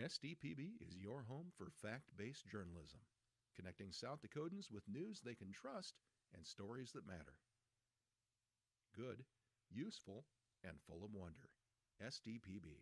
SDPB is your home for fact-based journalism, connecting South Dakotans with news they can trust and stories that matter. Good, useful, and full of wonder. SDPB.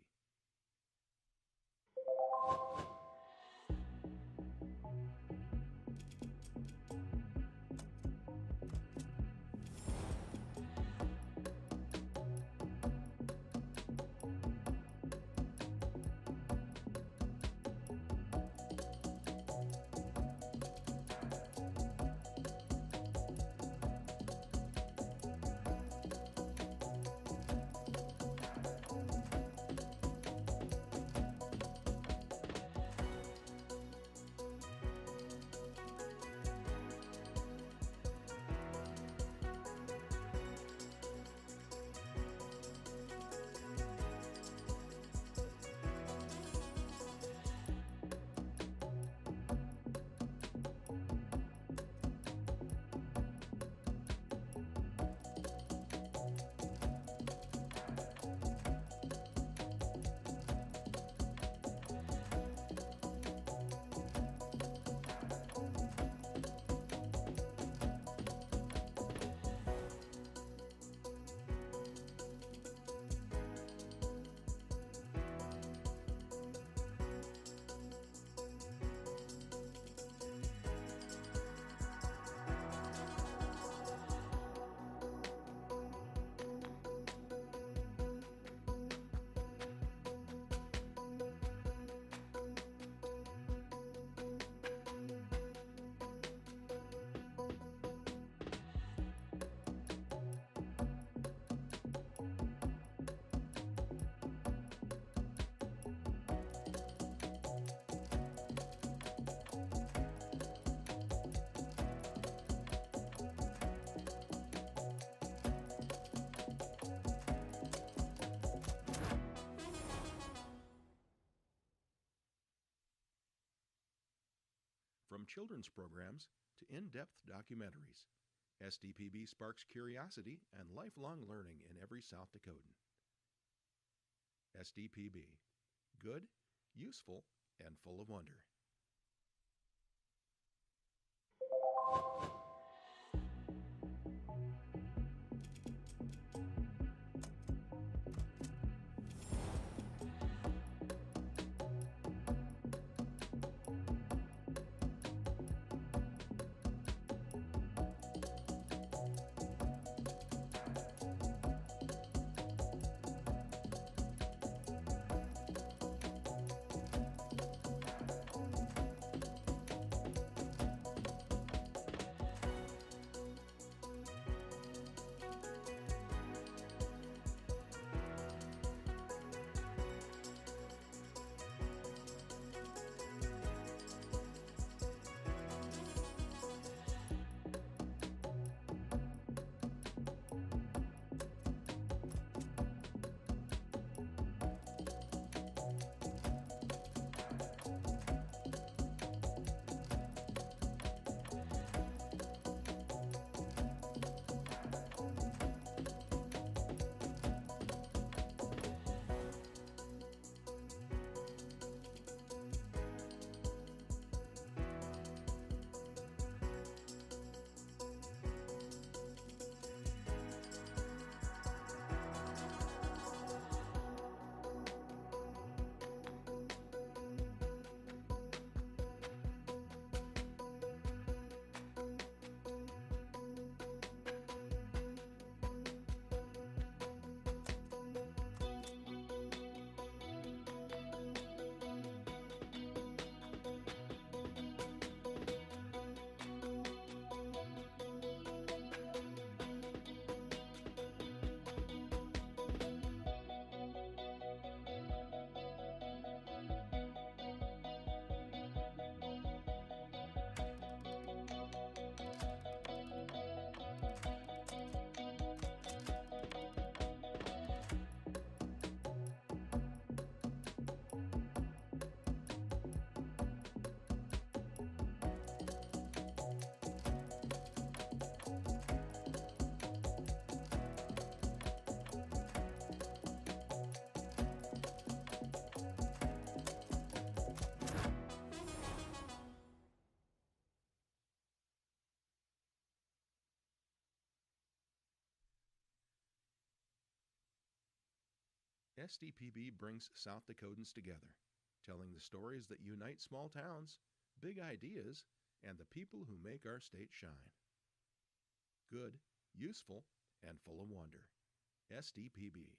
From children's programs to in-depth documentaries, SDPB sparks curiosity and lifelong learning in every South Dakotan. SDPB. Good, useful, and full of wonder. SDPB brings South Dakotans together, telling the stories that unite small towns, big ideas, and the people who make our state shine. Good, useful, and full of wonder. SDPB.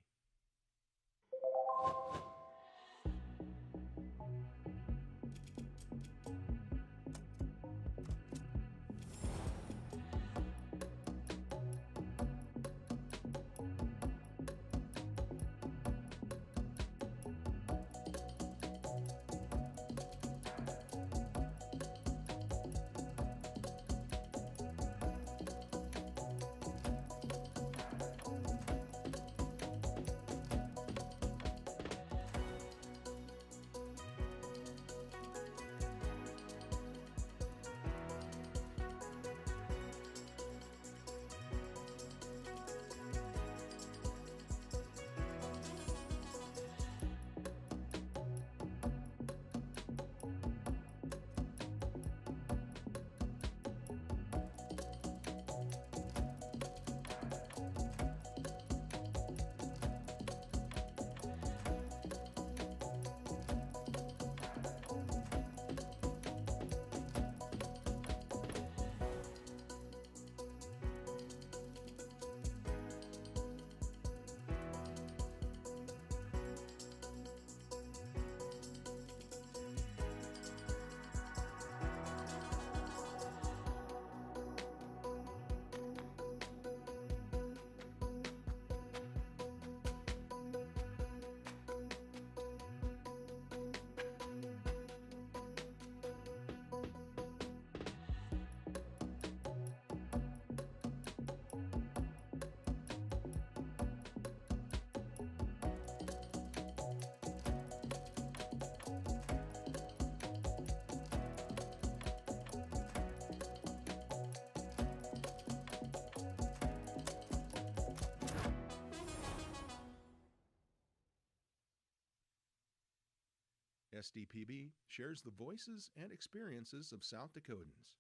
SDPB shares the voices and experiences of South Dakotans,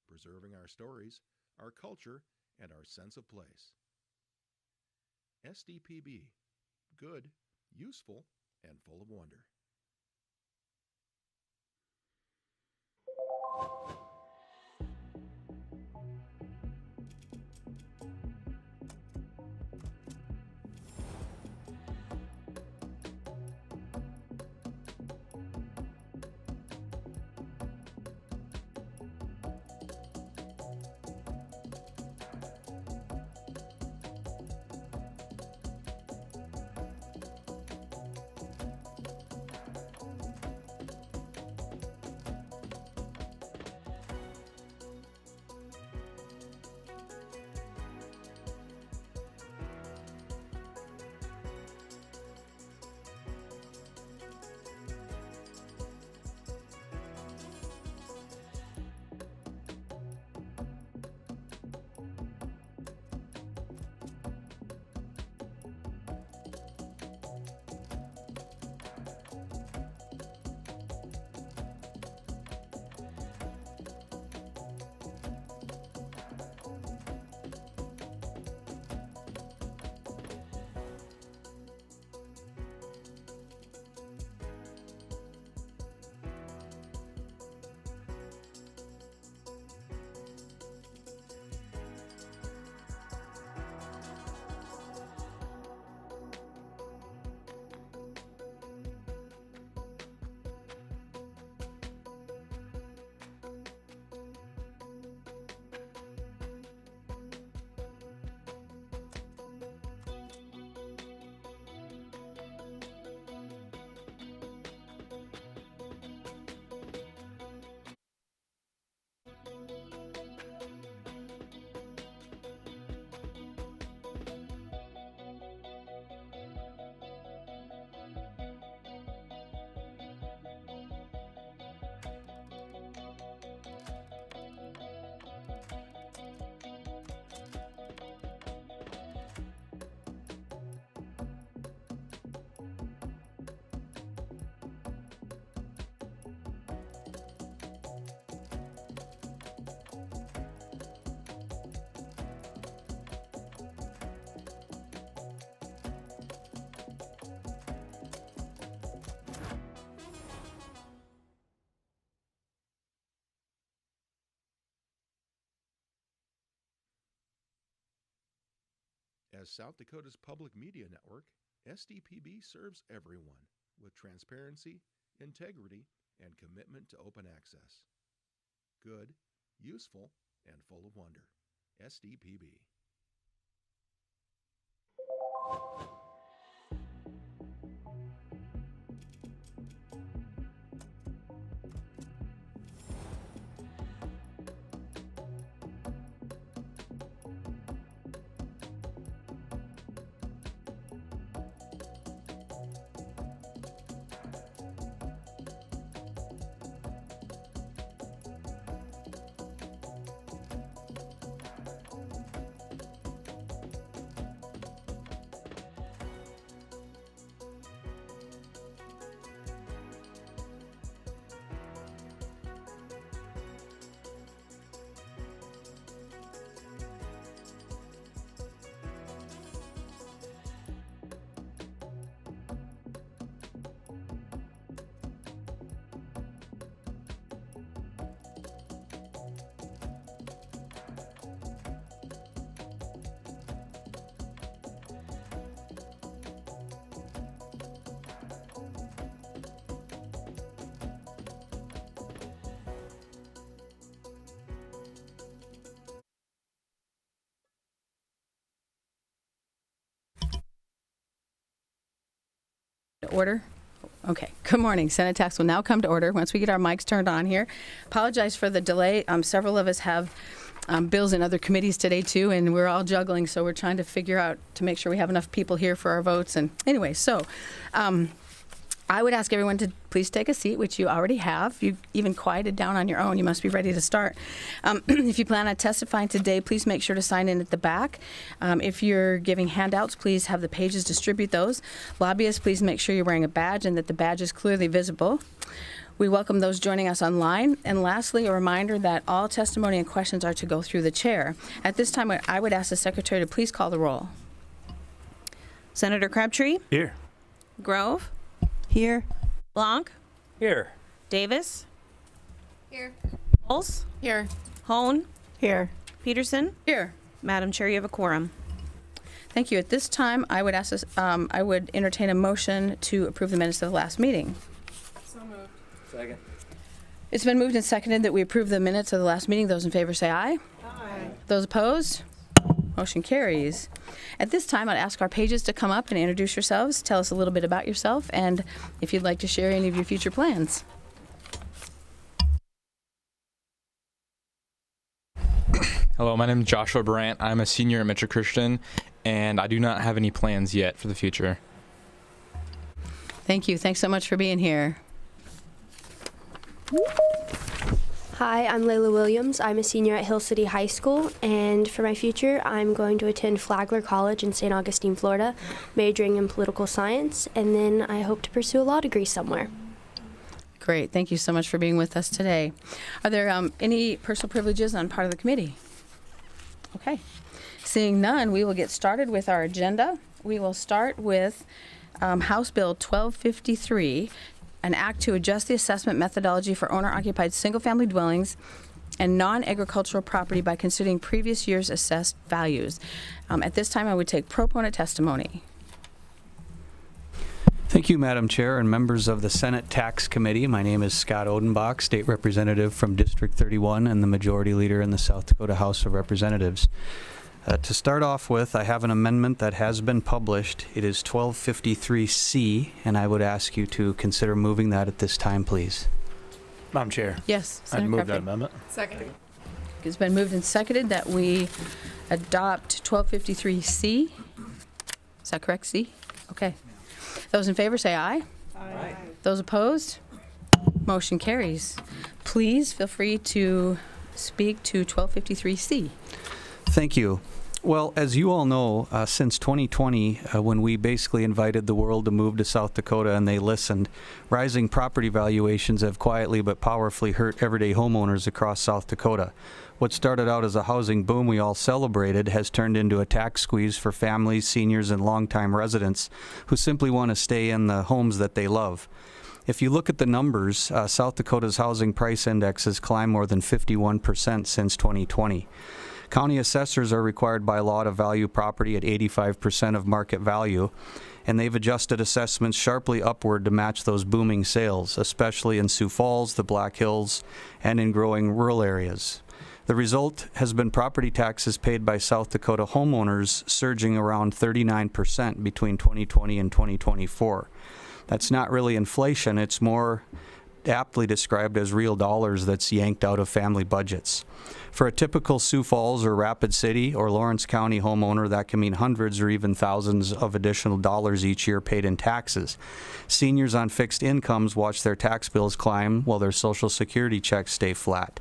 preserving our stories, our culture, and our sense of place. SDPB, good, useful, and full of wonder. As South Dakota's public media network, SDPB serves everyone with transparency, integrity, and commitment to open access. Good, useful, and full of wonder. SDPB. Order. Okay. Good morning. Senate Tax will now come to order once we get our mics turned on here. Apologize for the delay. Several of us have bills in other committees today too, and we're all juggling, so we're trying to figure out to make sure we have enough people here for our votes. And anyway, so I would ask everyone to please take a seat, which you already have. You even quieted down on your own. You must be ready to start. If you plan on testifying today, please make sure to sign in at the back. If you're giving handouts, please have the pages distribute those. Lobbyists, please make sure you're wearing a badge and that the badge is clearly visible. We welcome those joining us online. And lastly, a reminder that all testimony and questions are to go through the chair. At this time, I would ask the secretary to please call the roll. Senator Crabtree? Here. Grove? Here. Blanc? Here. Davis? Here. Bowles? Here. Hone? Here. Peterson? Here. Madam Chair, you have a quorum. Thank you. At this time, I would ask I would entertain a motion to approve the minutes of the last meeting. So moved. Second. It's been moved and seconded that we approve the minutes of the last meeting. Those in favor say aye. Aye. Those opposed? Motion carries. At this time, I'd ask our pages to come up and introduce yourselves, tell us a little bit about yourself, and if you'd like to share any of your future plans. Hello, my name is Joshua Brandt. I'm a senior at Metro Christian, and I do not have any plans yet for the future. Thank you. Thanks so much for being here. Hi, I'm Layla Williams. I'm a senior at Hill City High School, and for my future, I'm going to attend Flagler College in St. Augustine, Florida, majoring in political science, and then I hope to pursue a law degree somewhere. Great. Thank you so much for being with us today. Are there any personal privileges on part of the committee? Okay. Seeing none, we will get started with our agenda. We will start with House Bill 1253, an act to adjust the assessment methodology for owner-occupied single-family dwellings and non-agricultural property by considering previous year's assessed values. At this time, I would take proponent testimony. Thank you, Madam Chair and members of the Senate Tax Committee. My name is Scott Odenbach, State Representative from District 31 and the Majority Leader in the South Dakota House of Representatives. To start off with, I have an amendment that has been published. It is 1253C, and I would ask you to consider moving that at this time, please. Madam Chair, Yes, I'd Senator move Crabtree. that amendment. Second. It's been moved and seconded that we adopt 1253C. Is that correct, C? Okay. Those in favor say aye. Aye. Those opposed? Motion carries. Please feel free to speak to 1253C. Thank you. Well, as you all know, since 2020, when we basically invited the world to move to South Dakota and they listened, rising property valuations have quietly but powerfully hurt everyday homeowners across South Dakota. What started out as a housing boom we all celebrated has turned into a tax squeeze for families, seniors, and longtime residents who simply want to stay in the homes that they love. If you look at the numbers, South Dakota's housing price index has climbed more than 51% since 2020. County assessors are required by law to value property at 85% of market value, and they've adjusted assessments sharply upward to match those booming sales, especially in Sioux Falls, the Black Hills, and in growing rural areas. The result has been property taxes paid by South Dakota homeowners surging around 39% between 2020 and 2024. That's not really inflation, it's more aptly described as real dollars that's yanked out of family budgets. For a typical Sioux Falls or Rapid City or Lawrence County homeowner, that can mean hundreds or even thousands of additional dollars each year paid in taxes. Seniors on fixed incomes watch their tax bills climb while their Social Security checks stay flat.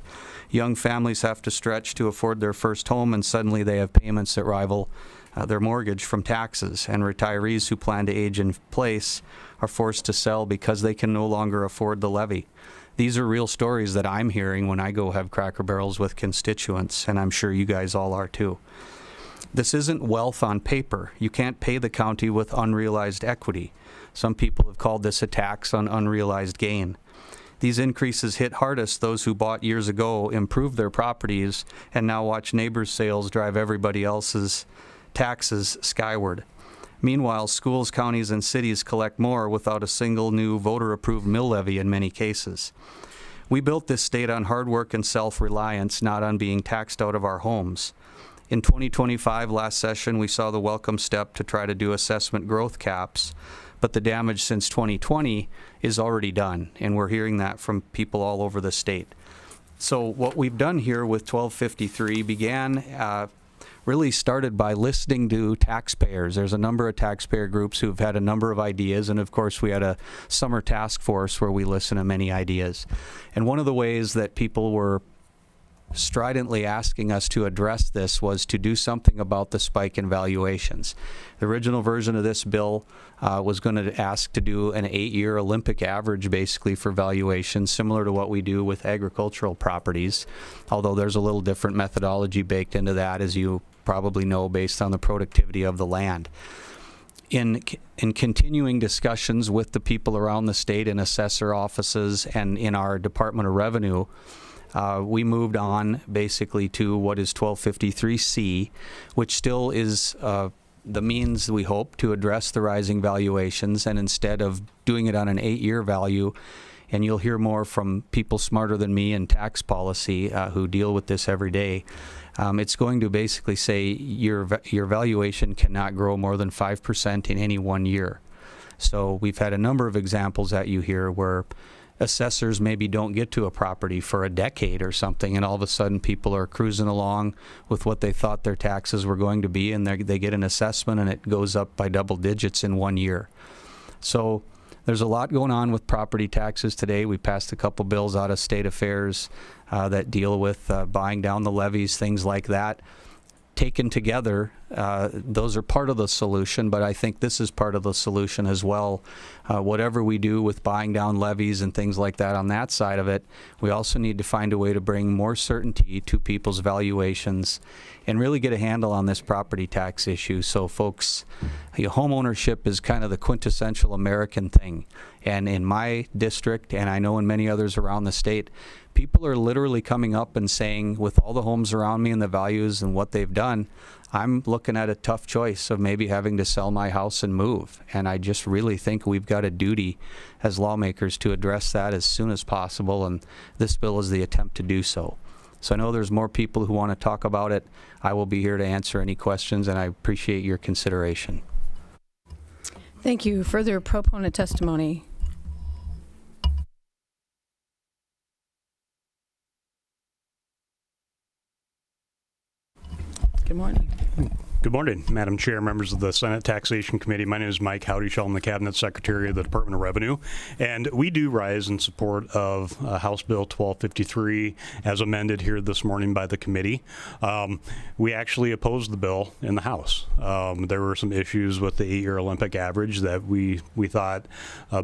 Young families have to stretch to afford their first home, and suddenly they have payments that rival their mortgage from taxes. And retirees who plan to age in place are forced to sell because they can no longer afford the levy. These are real stories that I'm hearing when I go have Cracker Barrels with constituents, and I'm sure you guys all are too. This isn't wealth on paper. You can't pay the county with unrealized equity. Some people have called this a tax on unrealized gain. These increases hit hardest those who bought years ago, improved their properties, and now watch neighbors' sales drive everybody else's taxes skyward. Meanwhile, schools, counties, and cities collect more without a single new voter-approved mill levy in many cases. We built this state on hard work and self-reliance, not on being taxed out of our homes. In 2025, last session, we saw the welcome step to try to do assessment growth caps, but the damage since 2020 is already done, and we're hearing that from people all over the state. So what we've done here with 1253 began really started by listening to taxpayers. There's a number of taxpayer groups who've had a number of ideas, and of course we had a summer task force where we listen to many ideas. And one of the ways that people were stridently asking us to address this was to do something about the spike in valuations. The original version of this bill was going to ask to do an 8-year Olympic average basically for valuation, similar to what we do with agricultural properties, although there's a little different methodology baked into that, as you probably know, based on the productivity of the land. In continuing discussions with the people around the state in assessor offices and in our Department of Revenue, we moved on basically to what is 1253C, which still is the means, we hope, to address the rising valuations, and instead of doing it on an 8-year value, and you'll hear more from people smarter than me in tax policy who deal with this every day, it's going to basically say your valuation cannot grow more than 5% in any 1 year. So we've had a number of examples at you here where assessors maybe don't get to a property for a decade or something, and all of a sudden people are cruising along with what they thought their taxes were going to be, and they get an assessment and it goes up by double digits in 1 year. So there's a lot going on with property taxes today. We passed a couple bills out of state affairs that deal with buying down the levies, things like that. Taken together, those are part of the solution, but I think this is part of the solution as well. Whatever we do with buying down levies and things like that on that side of it, we also need to find a way to bring more certainty to people's valuations and really get a handle on this property tax issue. So folks, home ownership is kind of the quintessential American thing. And in my district, and I know in many others around the state, people are literally coming up and saying, with all the homes around me and the values and what they've done, I'm looking at a tough choice of maybe having to sell my house and move. And I just really think we've got a duty as lawmakers to address that as soon as possible, and this bill is the attempt to do so. So I know there's more people who want to talk about it. I will be here to answer any questions, and I appreciate your consideration. Thank you. Further proponent testimony. Good morning. Good morning, Madam Chair, members of the Senate Taxation Committee. My name is Mike Howdy-Shell. I'm the Cabinet Secretary of the Department of Revenue, and we do rise in support of House Bill 1253 as amended here this morning by the committee. We actually opposed the bill in the House. There were some issues with the 8-year Olympic average that we thought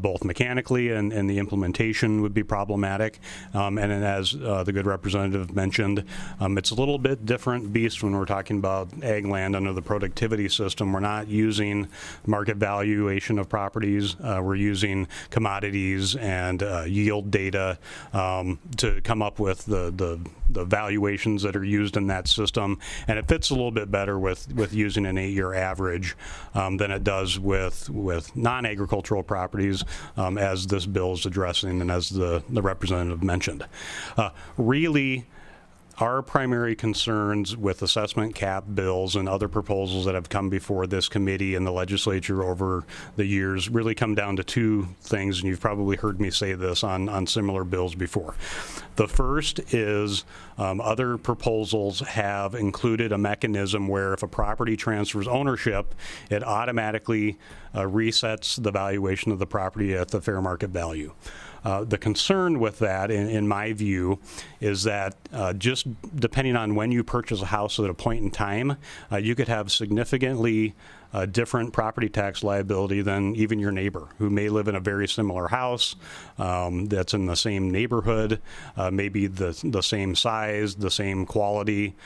both mechanically and the implementation would be problematic. And then as the good representative mentioned, it's a little bit different beast when we're talking about ag land under the productivity system. We're not using market valuation of properties. We're using commodities and yield data to come up with the valuations that are used in that system, and it fits a little bit better with using an 8-year average than it does with non-agricultural properties, as this bill is addressing and as the representative mentioned. Really, our primary concerns with assessment cap bills and other proposals that have come before this committee and the legislature over the years really come down to two things, and you've probably heard me say this on similar bills before. The first is other proposals have included a mechanism where if a property transfers ownership, it automatically resets the valuation of the property at the fair market value. The concern with that, in my view, is that just depending on when you purchase a house at a point in time, you could have significantly different property tax liability than even your neighbor who may live in a very similar house that's in the same neighborhood, maybe the same size, the same quality,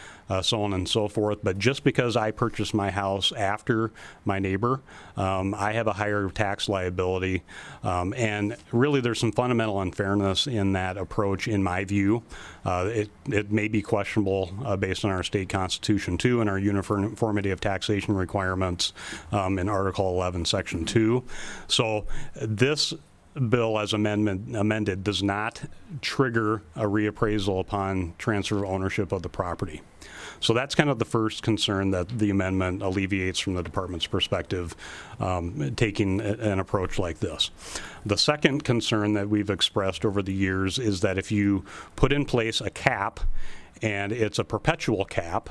so on and so forth. But just because I purchased my house after my neighbor, I have a higher tax liability. And really there's some fundamental unfairness in that approach, in my view. It may be questionable based on our state constitution too, and our uniformity of taxation requirements in Article 11, Section 2. So this bill as amended does not trigger a reappraisal upon transfer of ownership of the property. So that's kind of the first concern that the amendment alleviates from the department's perspective, taking an approach like this. The second concern that we've expressed over the years is that if you put in place a cap, and it's a perpetual cap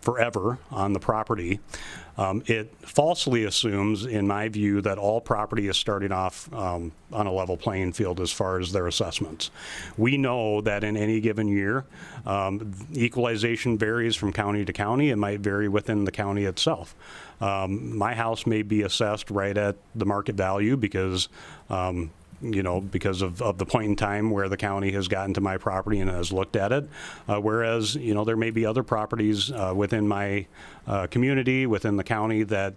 forever on the property, it falsely assumes, in my view, that all property is starting off on a level playing field as far as their assessments. We know that in any given year, equalization varies from county to county. It might vary within the county itself. My house may be assessed right at the market value because because of the point in time where the county has gotten to my property and has looked at it. Whereas, there may be other properties within my community, within the county that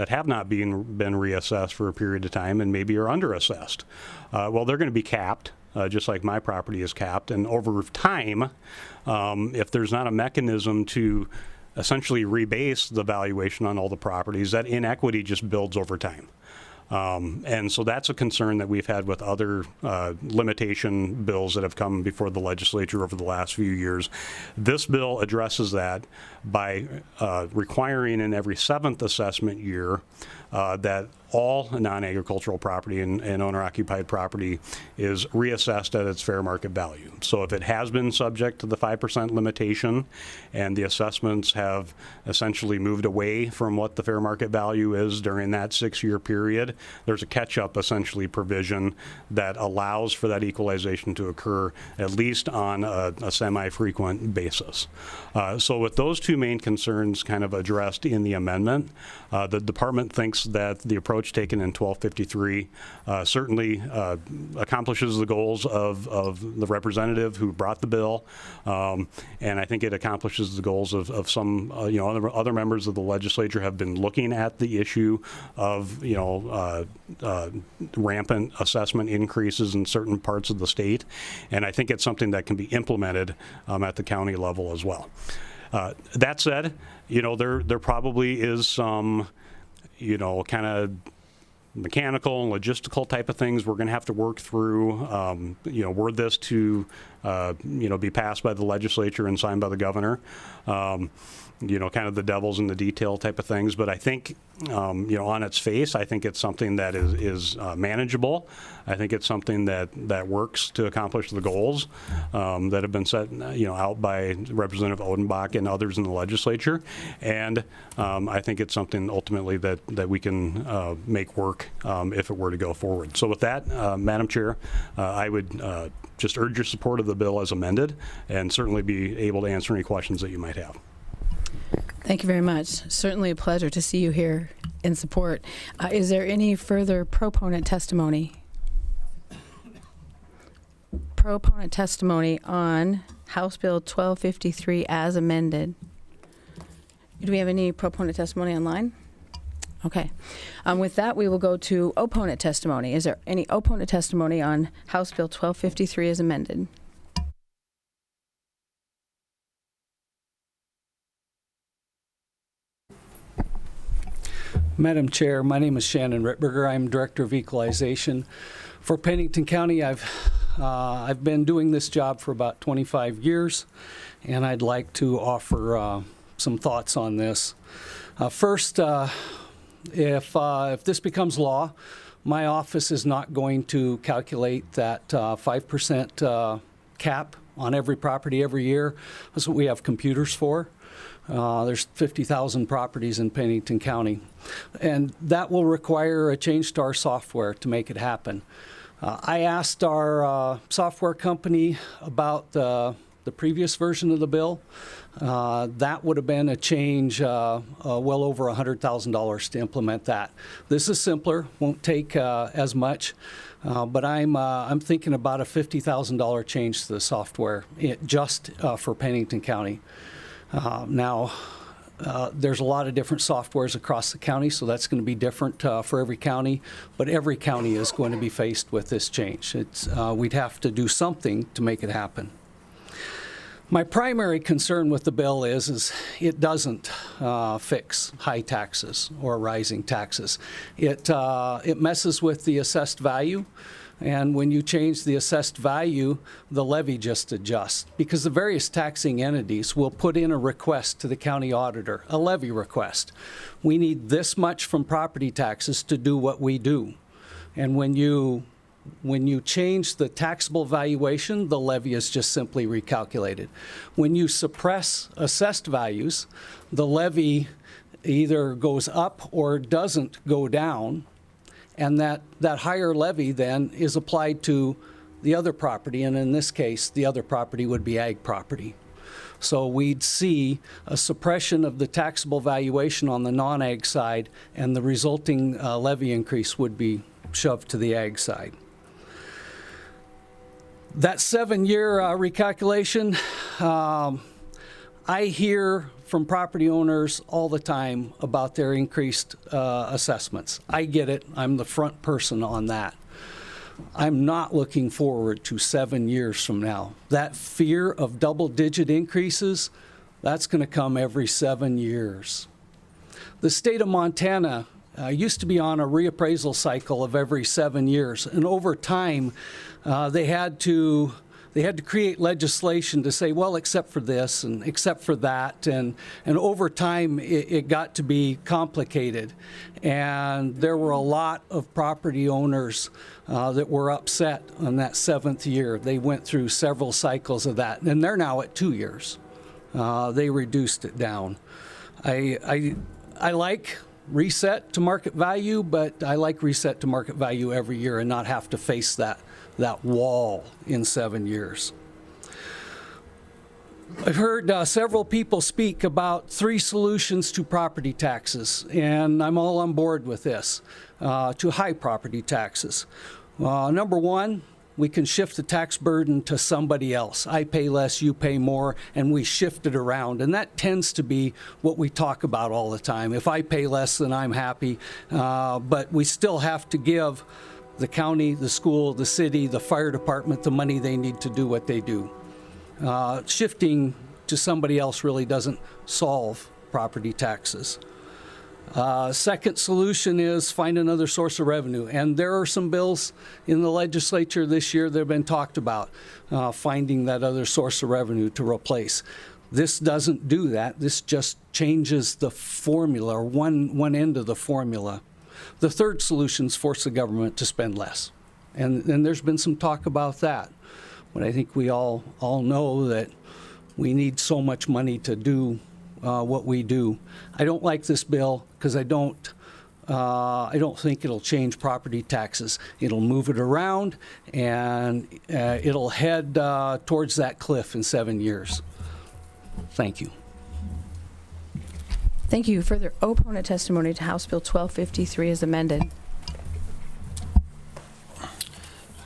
have not been reassessed for a period of time and maybe are underassessed. Well, they're going to be capped. Just like my property is capped. And over time, if there's not a mechanism to essentially rebase the valuation on all the properties, that inequity just builds over time. And so that's a concern that we've had with other limitation bills that have come before the legislature over the last few years. This bill addresses that by requiring in every 7th assessment year that all non-agricultural property and owner-occupied property is reassessed at its fair market value. So if it has been subject to the 5% limitation and the assessments have essentially moved away from what the fair market value is during that 6-year period, there's a catch-up essentially provision that allows for that equalization to occur at least on a semi-frequent basis. So with those two main concerns kind of addressed in the amendment, the department thinks that the approach taken in 1253 certainly accomplishes the goals of the representative who brought the bill, and I think it accomplishes the goals of some other members of the legislature have been looking at the issue of rampant assessment increases in certain parts of the state, and I think it's something that can be implemented at the county level as well. That said, there probably is some kind of mechanical and logistical type of things we're going to have to work through. Were this to, be passed by the legislature and signed by the governor, kind of the devil's in the detail type of things. But I think, on its face, I think it's something that is manageable. I think it's something that works to accomplish the goals that have been set, out by Representative Odenbach and others in the legislature. And I think it's something ultimately that we can make work if it were to go forward. So with that, Madam Chair, I would just urge your support of the bill as amended and certainly be able to answer any questions that you might have. Thank you very much. Certainly a pleasure to see you here in support. Is there any further proponent testimony? Proponent testimony on House Bill 1253 as amended. Do we have any proponent testimony online? Okay. With that, we will go to opponent testimony. Is there any opponent testimony on House Bill 1253 as amended? Madam Chair, my name is Shannon Rittberger. I'm Director of Equalization for Pennington County. I've been doing this job for about 25 years, and I'd like to offer some thoughts on this. First, if this becomes law, my office is not going to calculate that 5% cap on every property every year. That's what we have computers for. There's 50,000 properties in Pennington County, and that will require a change to our software to make it happen. I asked our software company about the previous version of the bill. That would have been a change well over $100,000 to implement that. This is simpler, won't take as much, but I'm thinking about a $50,000 change to the software just for Pennington County. Now, there's a lot of different softwares across the county, so that's going to be different for every county, but every county is going to be faced with this change. We'd have to do something to make it happen. My primary concern with the bill is it doesn't fix high taxes or rising taxes. It messes with the assessed value. And when you change the assessed value, the levy just adjusts, because the various taxing entities will put in a request to the county auditor, a levy request. We need this much from property taxes to do what we do. And when you change the taxable valuation, the levy is just simply recalculated. When you suppress assessed values, the levy either goes up or doesn't go down. And that higher levy then is applied to the other property, and in this case, the other property would be ag property. So we'd see a suppression of the taxable valuation on the non-ag side, and the resulting levy increase would be shoved to the ag side. That 7-year recalculation, I hear from property owners all the time about their increased assessments. I get it. I'm the front person on that. I'm not looking forward to 7 years from now. That fear of double-digit increases, that's going to come every 7 years. The state of Montana used to be on a reappraisal cycle of every 7 years, and over time, they had to create legislation to say, well, except for this and except for that. And over time, it got to be complicated. And there were a lot of property owners that were upset on that 7th year. They went through several cycles of that. And they're now at 2 years. They reduced it down. I like reset to market value, but I like reset to market value every year and not have to face that wall in 7 years. I've heard several people speak about 3 solutions to property taxes, and I'm all on board with this, to high property taxes. Number 1, we can shift the tax burden to somebody else. I pay less, you pay more, and we shift it around. And that tends to be what we talk about all the time. If I pay less, then I'm happy, but we still have to give the county, the school, the city, the fire department the money they need to do what they do. Shifting to somebody else really doesn't solve property taxes. Second solution is find another source of revenue. And there are some bills in the legislature this year that have been talked about, finding that other source of revenue to replace. This doesn't do that. This just changes the formula, or one end of the formula. The third solution is force the government to spend less. And there's been some talk about that. But I think we all know that we need so much money to do what we do. I don't like this bill because I don't think it'll change property taxes. It'll move it around, and it'll head towards that cliff in 7 years. Thank you. Thank you. Further opponent testimony to House Bill 1253 as amended.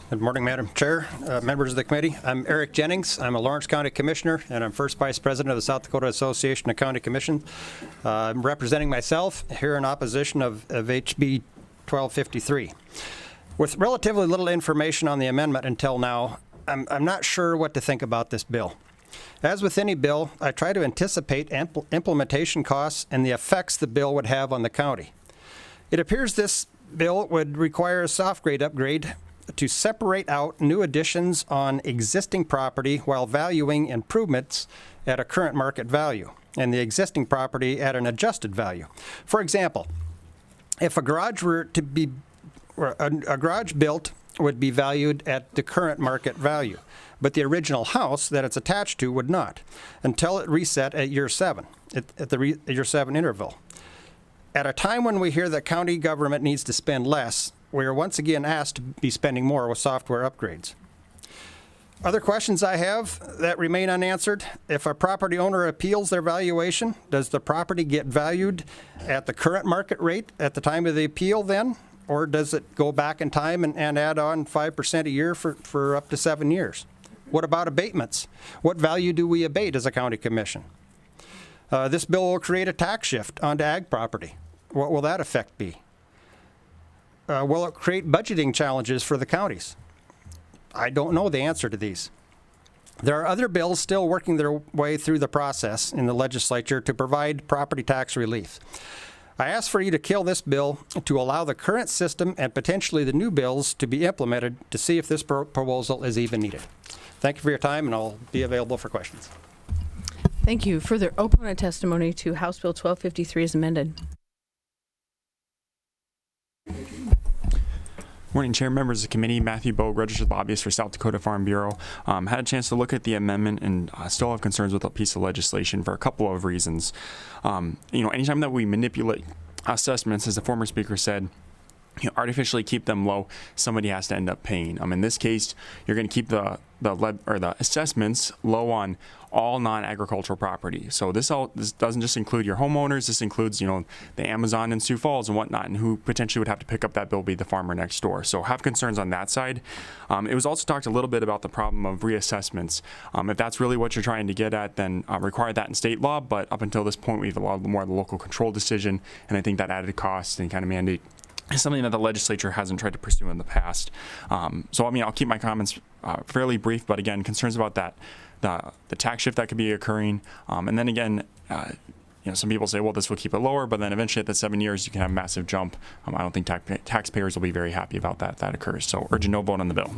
Good morning, Madam Chair, members of the committee. I'm Eric Jennings. I'm a Lawrence County Commissioner, and I'm first Vice President of the South Dakota Association of County Commissions. I'm representing myself here in opposition of HB 1253. With relatively little information on the amendment until now, I'm not sure what to think about this bill. As with any bill, I try to anticipate implementation costs and the effects the bill would have on the county. It appears this bill would require a soft grade upgrade to separate out new additions on existing property while valuing improvements at a current market value and the existing property at an adjusted value. For example, if a garage were to be a garage built would be valued at the current market value, but the original house that it's attached to would not until it reset at year 7, at the year 7 interval. At a time when we hear that county government needs to spend less, we are once again asked to be spending more with software upgrades. Other questions I have that remain unanswered: if a property owner appeals their valuation, does the property get valued at the current market rate at the time of the appeal then? Or does it go back in time and add on 5% a year for up to 7 years? What about abatements? What value do we abate as a county commission? This bill will create a tax shift onto ag property. What will that effect be? Will it create budgeting challenges for the counties? I don't know the answer to these. There are other bills still working their way through the process in the legislature to provide property tax relief. I ask for you to kill this bill to allow the current system and potentially the new bills to be implemented to see if this proposal is even needed. Thank you for your time, and I'll be available for questions. Thank you. Further opponent testimony to House Bill 1253 is amended. Morning, Chair, members of the committee. Matthew Bogue, registered lobbyist for South Dakota Farm Bureau. Had a chance to look at the amendment and still have concerns with a piece of legislation for a couple of reasons. Anytime that we manipulate assessments, as the former speaker said, artificially keep them low, somebody has to end up paying. In this case, you're going to keep the assessments low on all non-agricultural property. So this doesn't just include your homeowners. This includes, the Amazon and Sioux Falls and whatnot, and who potentially would have to pick up that bill be the farmer next door. So have concerns on that side. It was also talked a little bit about the problem of reassessments. If that's really what you're trying to get at, then require that in state law. But up until this point, we've allowed more of the local control decision, and I think that added cost and kind of mandate is something that the legislature hasn't tried to pursue in the past. I'll keep my comments fairly brief, but again, concerns about that, the tax shift that could be occurring. And then again, some people say, well, this will keep it lower, but then eventually at the 7 years, you can have a massive jump. I don't think taxpayers will be very happy about that occurs. So urge a no vote on the bill.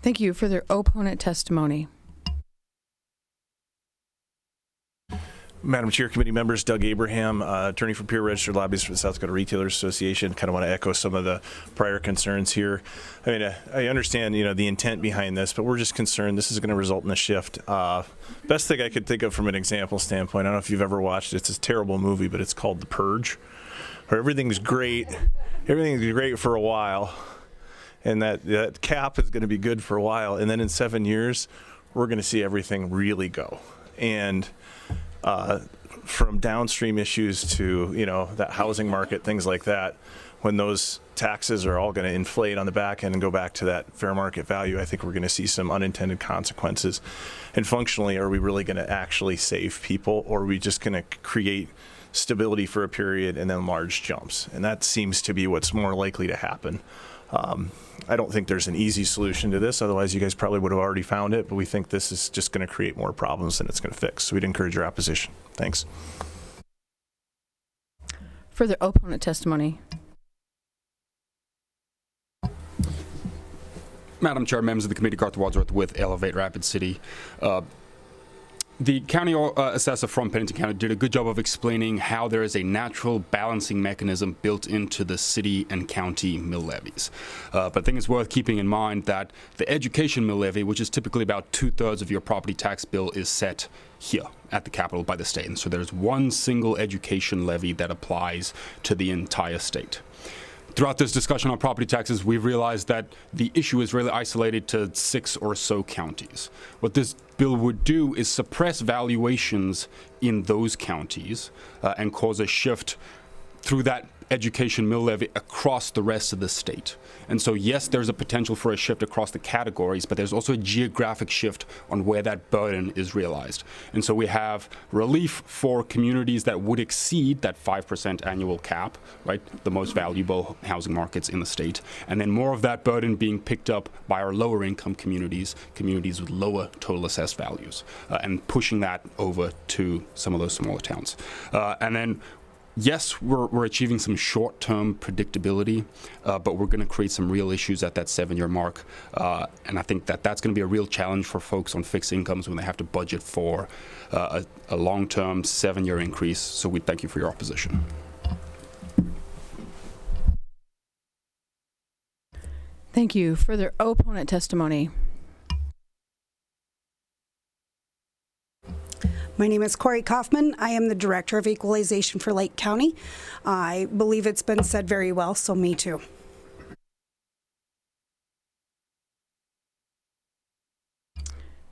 Thank you. Further opponent testimony. Madam Chair, committee members, Doug Abraham, attorney for Peer Registered Lobbyist for the South Dakota Retailers Association. Kind of want to echo some of the prior concerns here. I understand, the intent behind this, but we're just concerned this is going to result in a shift. Best thing I could think of from an example standpoint, I don't know if you've ever watched it. It's a terrible movie, but it's called The Purge, where everything's great for a while, and that cap is going to be good for a while, and then in 7 years, we're going to see everything really go. And from downstream issues to, that housing market, things like that, when those taxes are all going to inflate on the back end and go back to that fair market value, I think we're going to see some unintended consequences. And functionally, are we really going to actually save people, or are we just going to create stability for a period and then large jumps? And that seems to be what's more likely to happen. I don't think there's an easy solution to this. Otherwise, you guys probably would have already found it. But we think this is just going to create more problems than it's going to fix. So we'd encourage your opposition. Thanks. Further opponent testimony. Madam Chair, members of the committee, Garth Wadsworth with Elevate Rapid City. The county assessor from Pennington County did a good job of explaining how there is a natural balancing mechanism built into the city and county mill levies. But I think it's worth keeping in mind that the education mill levy, which is typically about 2/3 of your property tax bill, is set here at the Capitol by the state. And so there's one single education levy that applies to the entire state. Throughout this discussion on property taxes, we've realized that the issue is really isolated to 6 or so counties. What this bill would do is suppress valuations in those counties and cause a shift through that education mill levy across the rest of the state. And so, yes, there's a potential for a shift across the categories, but there's also a geographic shift on where that burden is realized. And so we have relief for communities that would exceed that 5% annual cap, right, the most valuable housing markets in the state, and then more of that burden being picked up by our lower income communities, communities with lower total assessed values, and pushing that over to some of those smaller towns. And then yes, we're achieving some short-term predictability, but we're going to create some real issues at that 7-year mark. And I think that that's going to be a real challenge for folks on fixed incomes when they have to budget for a long-term 7-year increase. So we thank you for your opposition. Thank you. Further opponent testimony. My name is Corey Kaufman. I am the Director of Equalization for Lake County. I believe it's been said very well, so me too.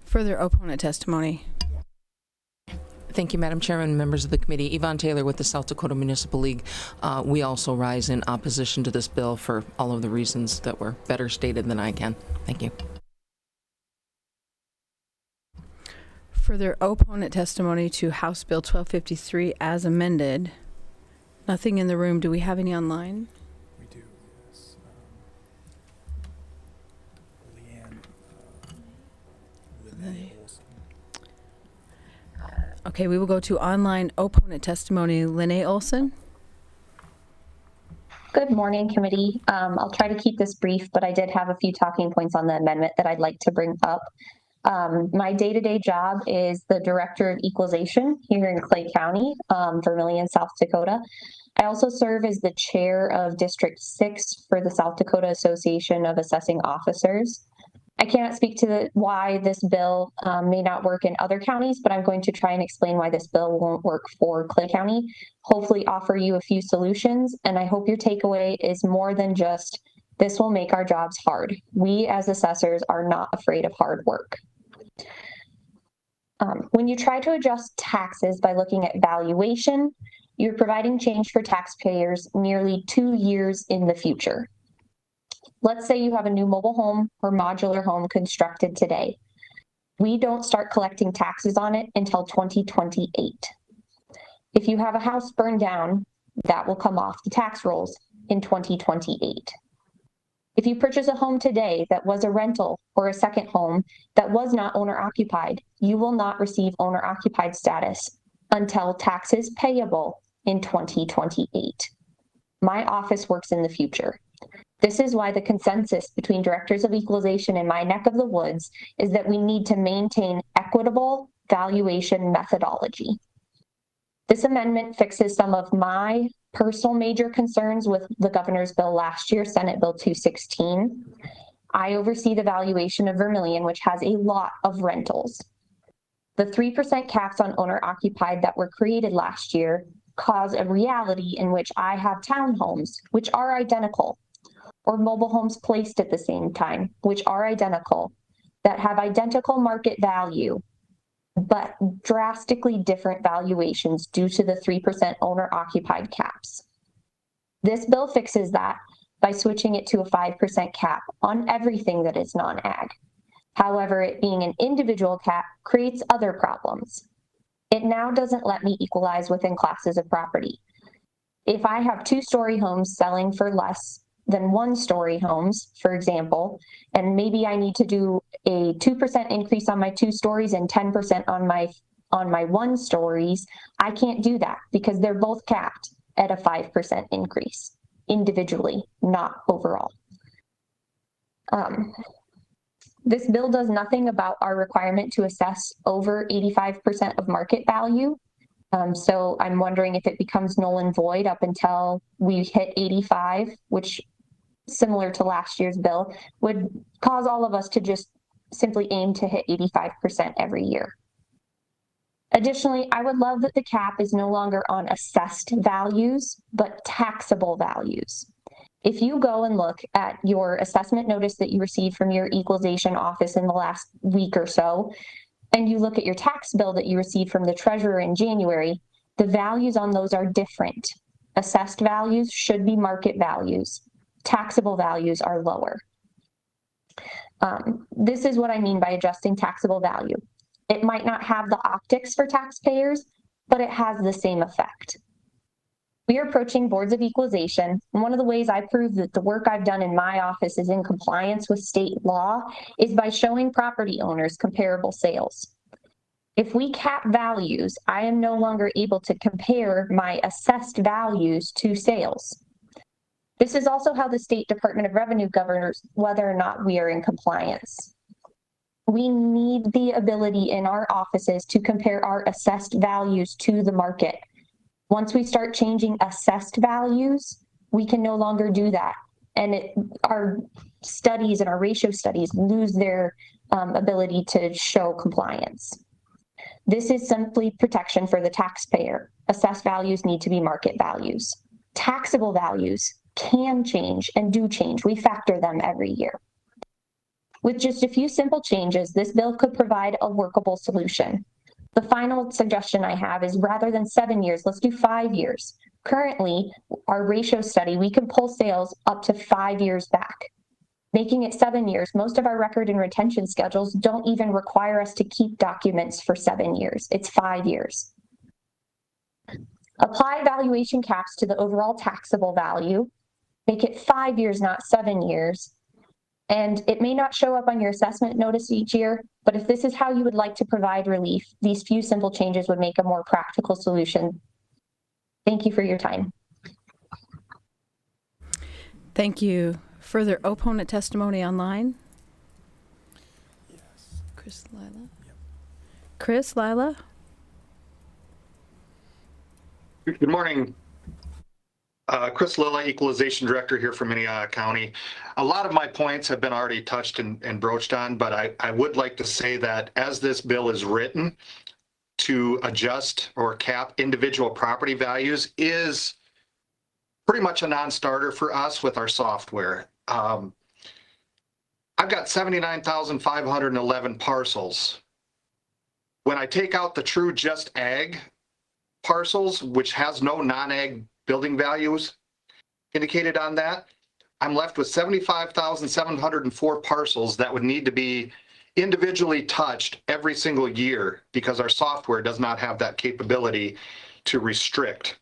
Further opponent testimony. Thank you, Madam Chairman, members of the committee. Yvonne Taylor with the South Dakota Municipal League. We also rise in opposition to this bill for all of the reasons that were better stated than I can. Thank you. Further opponent testimony to House Bill 1253 as amended. Nothing in the room. Do we have any online? We do, yes. Leanne Olson. Okay, we will go to online opponent testimony. Lene Olson. Good morning, committee. I'll try to keep this brief, but I did have a few talking points on the amendment that I'd like to bring up. My day-to-day job is the Director of Equalization here in Clay County, Vermilion, South Dakota. I also serve as the Chair of District 6 for the South Dakota Association of Assessing Officers. I cannot speak to why this bill may not work in other counties, but I'm going to try and explain why this bill won't work for Clay County, hopefully offer you a few solutions, and I hope your takeaway is more than just, this will make our jobs hard. We as assessors are not afraid of hard work. When you try to adjust taxes by looking at valuation, you're providing change for taxpayers nearly 2 years in the future. Let's say you have a new mobile home or modular home constructed today. We don't start collecting taxes on it until 2028. If you have a house burned down, that will come off the tax rolls in 2028. If you purchase a home today that was a rental or a second home that was not owner-occupied, you will not receive owner-occupied status until taxes payable in 2028. My office works in the future. This is why the consensus between directors of equalization in my neck of the woods is that we need to maintain equitable valuation methodology. This amendment fixes some of my personal major concerns with the governor's bill last year, Senate Bill 216. I oversee the valuation of Vermilion, which has a lot of rentals. The 3% caps on owner-occupied that were created last year cause a reality in which I have townhomes, which are identical, or mobile homes placed at the same time, which are identical, that have identical market value, but drastically different valuations due to the 3% owner-occupied caps. This bill fixes that by switching it to a 5% cap on everything that is non-ag. However, it being an individual cap creates other problems. It now doesn't let me equalize within classes of property. If I have 2-story homes selling for less than 1-story homes, for example, and maybe I need to do a 2% increase on my 2 stories and 10% on my 1 stories, I can't do that because they're both capped at a 5% increase individually, not overall. This bill does nothing about our requirement to assess over 85% of market value. So I'm wondering if it becomes null and void up until we hit 85, which, similar to last year's bill, would cause all of us to just simply aim to hit 85% every year. Additionally, I would love that the cap is no longer on assessed values, but taxable values. If you go and look at your assessment notice that you received from your equalization office in the last week or so, and you look at your tax bill that you received from the treasurer in January, the values on those are different. assessed values should be market values. Taxable values are lower. This is what I mean by adjusting taxable value. It might not have the optics for taxpayers, but it has the same effect. We are approaching boards of equalization, and one of the ways I prove that the work I've done in my office is in compliance with state law is by showing property owners comparable sales. If we cap values, I am no longer able to compare my assessed values to sales. This is also how the State Department of Revenue governs whether or not we are in compliance. We need the ability in our offices to compare our assessed values to the market. Once we start changing assessed values, we can no longer do that. And our studies and our ratio studies lose their ability to show compliance. This is simply protection for the taxpayer. Assessed values need to be market values. Taxable values can change and do change. We factor them every year. With just a few simple changes, this bill could provide a workable solution. The final suggestion I have is rather than 7 years, let's do 5 years. Currently, our ratio study, we can pull sales up to 5 years back. Making it 7 years, most of our record and retention schedules don't even require us to keep documents for 7 years. It's 5 years. Apply valuation caps to the overall taxable value. Make it 5 years, not 7 years. And it may not show up on your assessment notice each year, but if this is how you would like to provide relief, these few simple changes would make a more practical solution. Thank you for your time. Thank you. Further opponent testimony online? Yes. Chris Lila? Yep. Chris Lila? Good morning. Chris Lilla, Equalization Director here from Minnehaha County. A lot of my points have been already touched and broached on, but I would like to say that as this bill is written, to adjust or cap individual property values is pretty much a non-starter for us with our software. I've got 79,511 parcels. When I take out the true just ag parcels, which has no non-ag building values indicated on that, I'm left with 75,704 parcels that would need to be individually touched every single year because our software does not have that capability to restrict.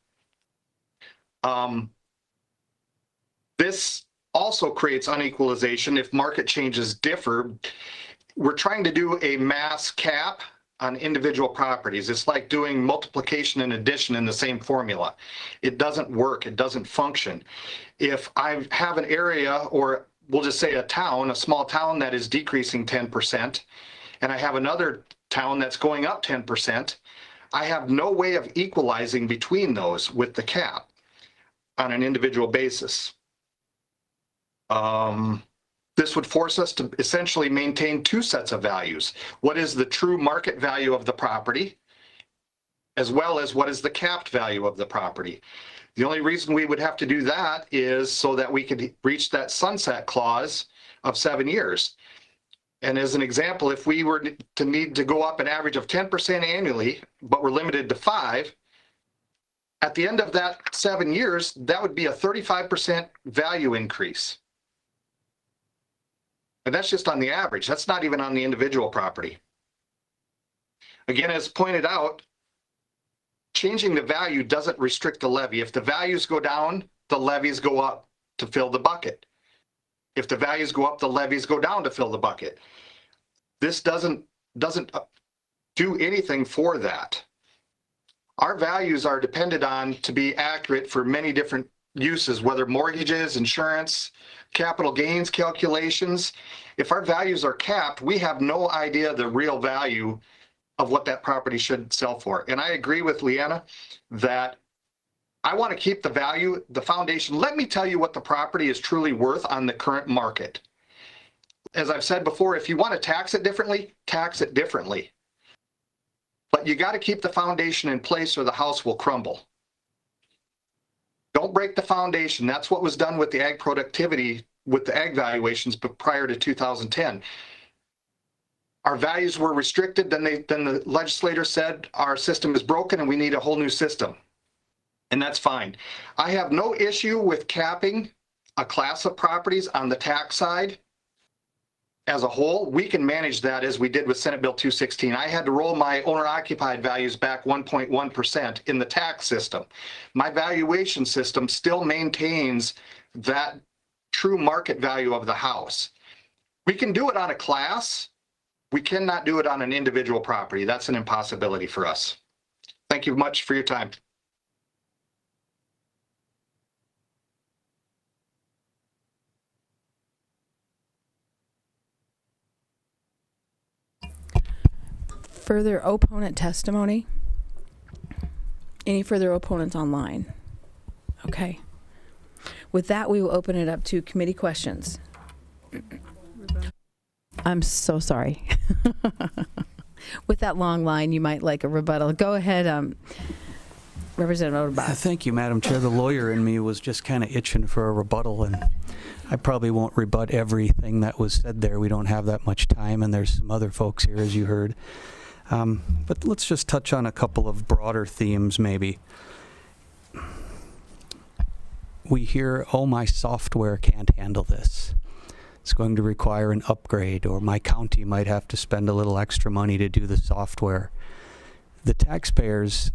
This also creates unequalization if market changes differ. We're trying to do a mass cap on individual properties. It's like doing multiplication and addition in the same formula. It doesn't work. It doesn't function. If I have an area, or we'll just say a town, a small town that is decreasing 10%, and I have another town that's going up 10%, I have no way of equalizing between those with the cap on an individual basis. This would force us to essentially maintain two sets of values. What is the true market value of the property, as well as what is the capped value of the property? The only reason we would have to do that is so that we could reach that sunset clause of 7 years. And as an example, if we were to need to go up an average of 10% annually, but we're limited to 5, at the end of that 7 years, that would be a 35% value increase. And that's just on the average. That's not even on the individual property. Again, as pointed out, changing the value doesn't restrict the levy. If the values go down, the levies go up to fill the bucket. If the values go up, the levies go down to fill the bucket. This doesn't do anything for that. Our values are depended on to be accurate for many different uses, whether mortgages, insurance, capital gains calculations. If our values are capped, we have no idea the real value of what that property should sell for. And I agree with Leanna that I want to keep the value, the foundation. Let me tell you what the property is truly worth on the current market. As I've said before, if you want to tax it differently, tax it differently. But you got to keep the foundation in place or the house will crumble. Don't break the foundation. That's what was done with the ag productivity, with the ag valuations, but prior to 2010. Our values were restricted, then the legislator said our system is broken and we need a whole new system. and that's fine. I have no issue with capping a class of properties on the tax side. As a whole, we can manage that as we did with Senate Bill 216. I had to roll my owner-occupied values back 1.1% in the tax system. My valuation system still maintains that true market value of the house. We can do it on a class. We cannot do it on an individual property. That's an impossibility for us. Thank you much for your time. Further opponent testimony? Any further opponents online? Okay. With that, we will open it up to committee questions. I'm so sorry. With that long line, you might like a rebuttal. Go ahead, Representative Oderbach. Thank you, Madam Chair. The lawyer in me was just kind of itching for a rebuttal, and I probably won't rebut everything that was said there. We don't have that much time, and there's some other folks here, as you heard. But let's just touch on a couple of broader themes, maybe. We hear, oh, my software can't handle this. It's going to require an upgrade, or my county might have to spend a little extra money to do the software. The taxpayers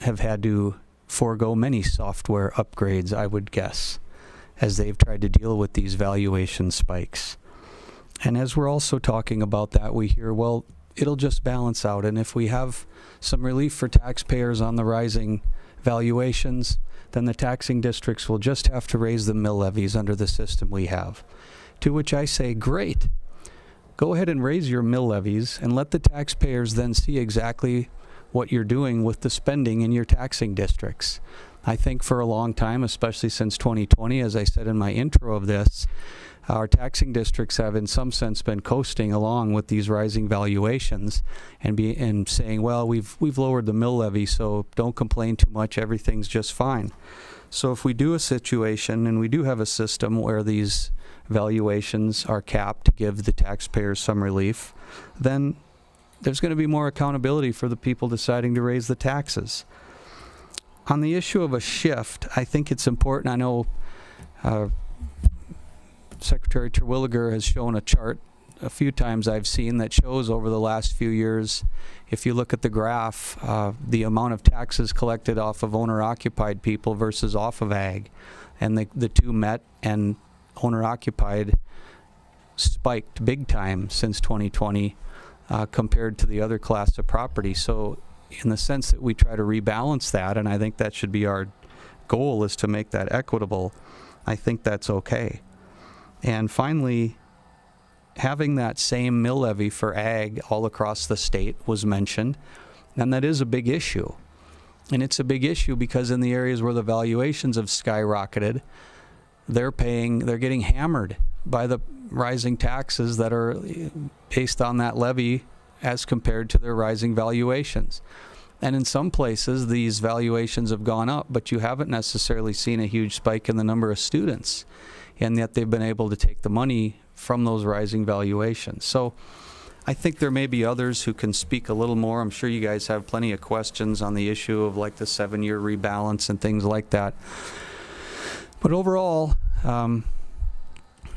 have had to forego many software upgrades, I would guess, as they've tried to deal with these valuation spikes. And as we're also talking about that, we hear, well, it'll just balance out. And if we have some relief for taxpayers on the rising valuations, then the taxing districts will just have to raise the mill levies under the system we have. To which I say, great. Go ahead and raise your mill levies and let the taxpayers then see exactly what you're doing with the spending in your taxing districts. I think for a long time, especially since 2020, as I said in my intro of this, our taxing districts have in some sense been coasting along with these rising valuations and saying, well, we've lowered the mill levy, so don't complain too much, everything's just fine. So if we do a situation, and we do have a system where these valuations are capped to give the taxpayers some relief, then there's going to be more accountability for the people deciding to raise the taxes. On the issue of a shift, I think it's important. I know Secretary Terwilliger has shown a chart a few times I've seen that shows over the last few years, if you look at the graph, the amount of taxes collected off of owner-occupied people versus off of ag. And the two met, and owner-occupied spiked big time since 2020 compared to the other class of property. So in the sense that we try to rebalance that, and I think that should be our goal, is to make that equitable, I think that's okay. And finally, having that same mill levy for ag all across the state was mentioned, and that is a big issue. And it's a big issue because in the areas where the valuations have skyrocketed, they're getting hammered by the rising taxes that are based on that levy as compared to their rising valuations. And in some places, these valuations have gone up, but you haven't necessarily seen a huge spike in the number of students, and yet they've been able to take the money from those rising valuations. So I think there may be others who can speak a little more. I'm sure you guys have plenty of questions on the issue of like the 7-year rebalance and things like that. But overall, I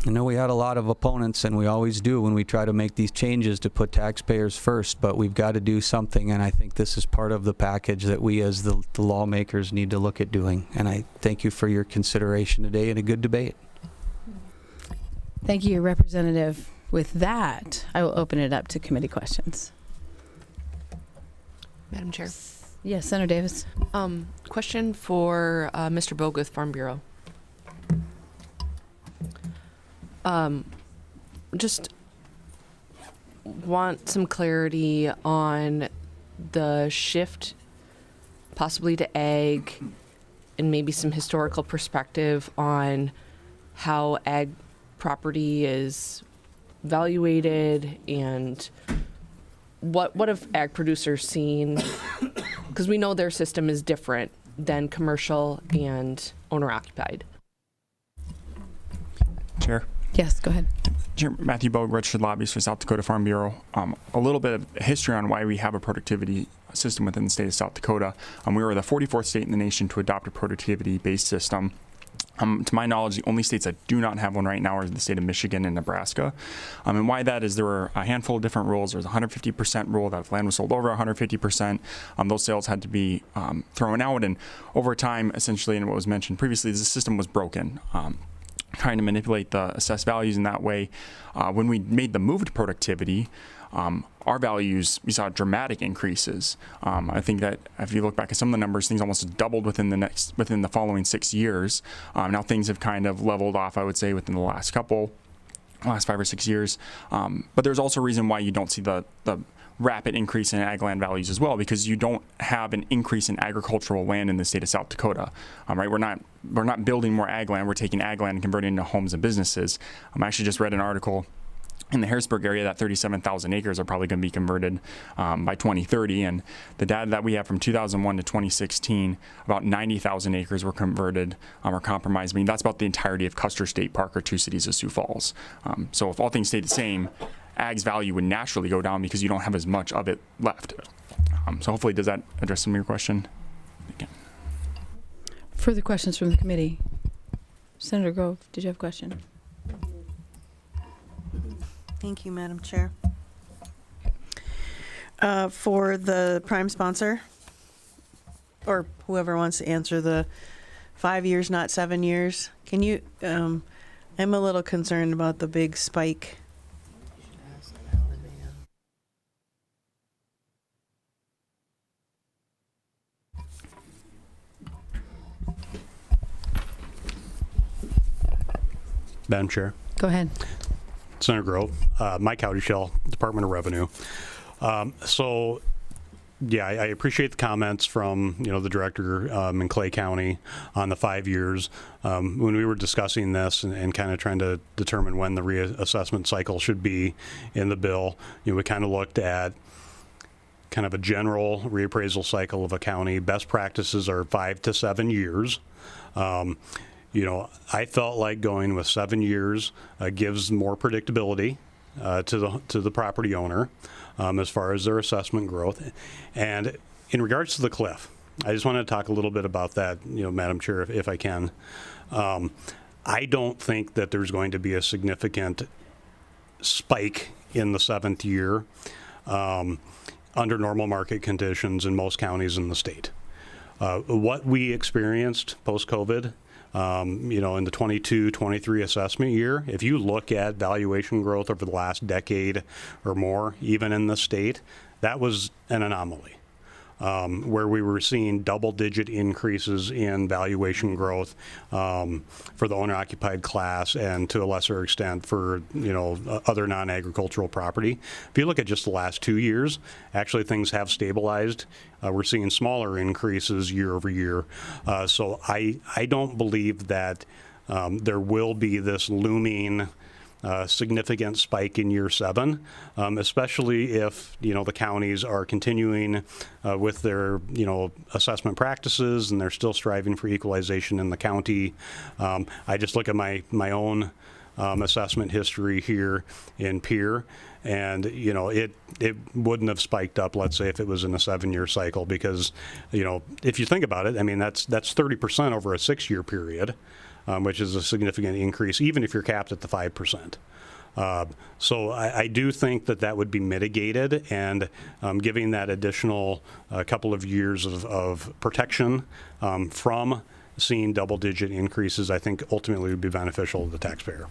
know we had a lot of opponents, and we always do when we try to make these changes to put taxpayers first, but we've got to do something, and I think this is part of the package that we as the lawmakers need to look at doing. And I thank you for your consideration today and a good debate. Thank you, Representative. With that, I will open it up to committee questions. Madam Chair. Yes, Senator Davis. Question for Mr. Boguth, Farm Bureau. Just want some clarity on the shift possibly to ag, and maybe some historical perspective on how ag property is valuated, and what have ag producers seen? Because we know their system is different than commercial and owner-occupied. Chair. Yes, go ahead. Chair Matthew Bogue, registered lobbyist for South Dakota Farm Bureau. A little bit of history on why we have a productivity system within the state of South Dakota. We were the 44th state in the nation to adopt a productivity-based system. To my knowledge, the only states that do not have one right now are the state of Michigan and Nebraska. And why that is, there were a handful of different rules. There's a 150% rule that if land was sold over 150%, those sales had to be thrown out. And over time, essentially, and what was mentioned previously, the system was broken. Trying to manipulate the assessed values in that way. When we made the move to productivity, our values, we saw dramatic increases. I think that if you look back at some of the numbers, things almost doubled within the following 6 years. Now things have kind of leveled off, I would say, within the last 5 or 6 years. But there's also a reason why you don't see the rapid increase in ag land values as well, because you don't have an increase in agricultural land in the state of South Dakota. Right? We're not building more ag land. We're taking ag land and converting it into homes and businesses. I actually just read an article in the Harrisburg area that 37,000 acres are probably going to be converted by 2030. And the data that we have from 2001 to 2016, about 90,000 acres were converted or compromised. I mean, that's about the entirety of Custer State Park or Two Cities of Sioux Falls. So if all things stay the same, ag's value would naturally go down because you don't have as much of it left. So hopefully, does that address some of your question? Okay. Further questions from the committee? Senator Grove, did you have a question? Thank you, Madam Chair. For the prime sponsor, or whoever wants to answer, the 5 years, not 7 years, can you, I'm a little concerned about the big spike. Madam Chair. Go ahead. Senator Grove, Mike Howdyshell, Department of Revenue. So, yeah, I appreciate the comments from the director in Clay County on the 5 years. When we were discussing this and kind of trying to determine when the reassessment cycle should be in the bill, we kind of looked at kind of a general reappraisal cycle of a county. Best practices are 5 to 7 years. I felt like going with 7 years gives more predictability to the property owner as far as their assessment growth. And in regards to the cliff, I just want to talk a little bit about that, Madam Chair, if I can. I don't think that there's going to be a significant spike in the 7th year under normal market conditions in most counties in the state. What we experienced post-COVID, in the 22-23 assessment year, if you look at valuation growth over the last decade or more, even in the state, that was an anomaly. Where we were seeing double-digit increases in valuation growth for the owner-occupied class, and to a lesser extent for other non-agricultural property. If you look at just the last 2 years, actually things have stabilized. We're seeing smaller increases year over year. So I don't believe that there will be this looming significant spike in year 7, especially if the counties are continuing with their assessment practices and they're still striving for equalization in the county. I just look at my own assessment history here in Pierre, and it wouldn't have spiked up, let's say, if it was in a 7-year cycle, because if you think about it, I mean that's 30% over a 6-year period. Which is a significant increase, even if you're capped at the 5%. So I do think that would be mitigated, and giving that additional couple of years of protection from seeing double-digit increases, I think ultimately would be beneficial to the taxpayer.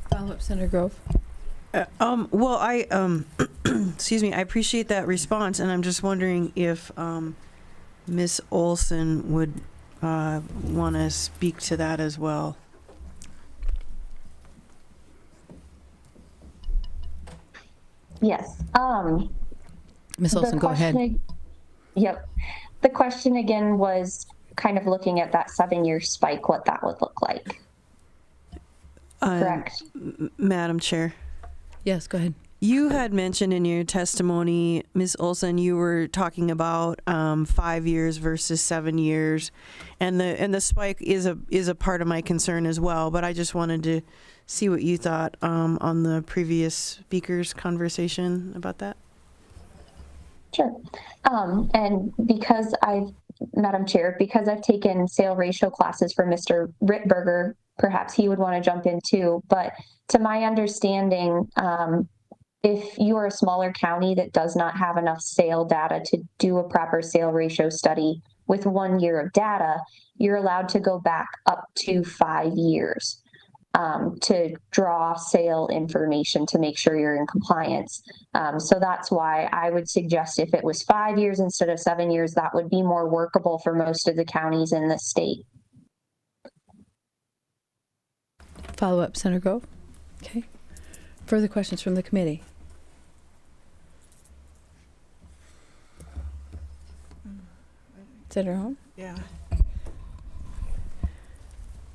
Follow-up, Senator Grove. Well, I excuse me. I appreciate that response, and I'm just wondering if Ms. Olson would want to speak to that as well. Yes. Ms. Olson, go ahead. Yep. The question again was kind of looking at that 7-year spike, what that would look like. Correct. Madam Chair. Yes, go ahead. You had mentioned in your testimony, Ms. Olson, you were talking about 5 years versus 7 years, and the spike is a part of my concern as well. But I just wanted to see what you thought on the previous speaker's conversation about that. Sure. And because Madam Chair, because I've taken sale ratio classes for Mr. Rittberger, perhaps he would want to jump in too. But to my understanding, if you are a smaller county that does not have enough sale data to do a proper sale ratio study with 1 year of data, you're allowed to go back up to 5 years to draw sale information to make sure you're in compliance. So that's why I would suggest if it was 5 years instead of 7 years, that would be more workable for most of the counties in the state. Follow up, Senator Grove. Okay. Further questions from the committee? Senator Hone? Yeah.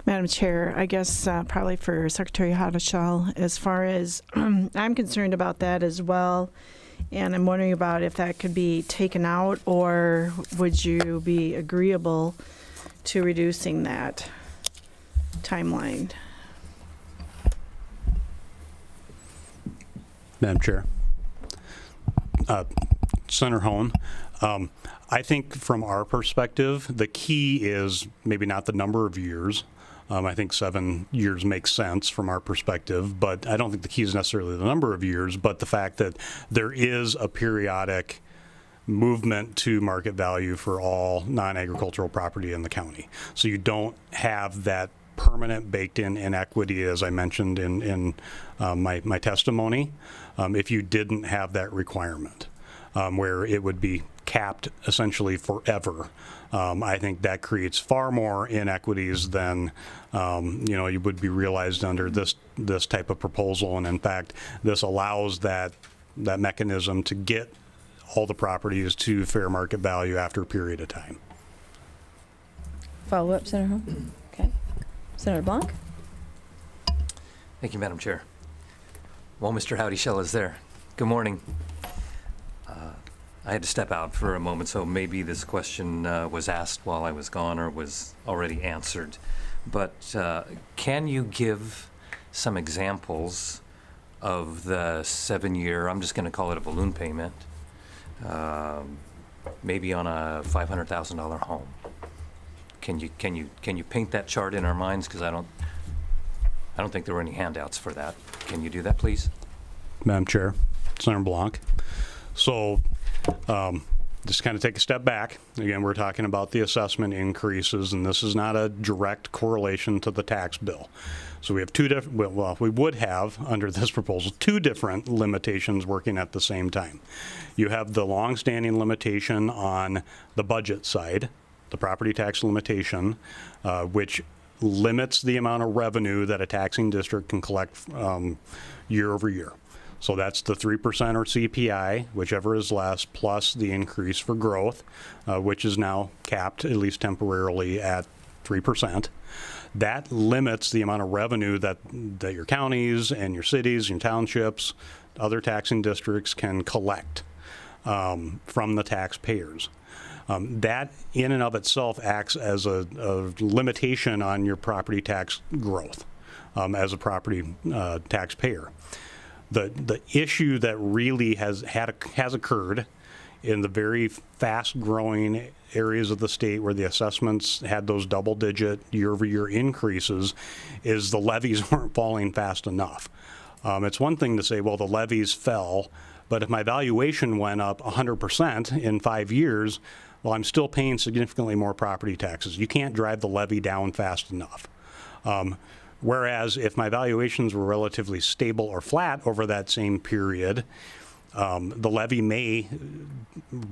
Madam Chair, I guess probably for Secretary Hottishell, as far as I'm concerned about that as well, and I'm wondering about if that could be taken out, or would you be agreeable to reducing that timeline? Madam Chair. Senator Hone, I think from our perspective, the key is maybe not the number of years. I think 7 years makes sense from our perspective, but I don't think the key is necessarily the number of years, but the fact that there is a periodic movement to market value for all non-agricultural property in the county. So you don't have that permanent baked-in inequity, as I mentioned in my testimony, if you didn't have that requirement, where it would be capped essentially forever. I think that creates far more inequities than you would be realized under this type of proposal. And in fact, this allows that mechanism to get all the properties to fair market value after a period of time. Follow up, Senator Hone. Okay. Senator Blanc? Thank you, Madam Chair. Well, Mr. Hottishell is there. Good morning. I had to step out for a moment, so maybe this question was asked while I was gone or was already answered. But can you give some examples of the 7-year, I'm just going to call it a balloon payment, maybe on a $500,000 home? Can you paint that chart in our minds? Because I don't think there were any handouts for that. Can you do that, please? Madam Chair, Senator Blanc. So just kind of take a step back. Again, we're talking about the assessment increases, and this is not a direct correlation to the tax bill. So we have two different, well, we would have, under this proposal, two different limitations working at the same time. You have the longstanding limitation on the budget side, the property tax limitation, which limits the amount of revenue that a taxing district can collect year over year. So that's the 3% or CPI, whichever is less, plus the increase for growth, which is now capped, at least temporarily, at 3%. That limits the amount of revenue that your counties and your cities, your townships, other taxing districts can collect from the taxpayers. That in and of itself acts as a limitation on your property tax growth as a property taxpayer. The issue that really has occurred in the very fast-growing areas of the state where the assessments had those double-digit year-over-year increases is the levies weren't falling fast enough. It's one thing to say, well, the levies fell, but if my valuation went up 100% in 5 years, well, I'm still paying significantly more property taxes. You can't drive the levy down fast enough. Whereas if my valuations were relatively stable or flat over that same period, the levy may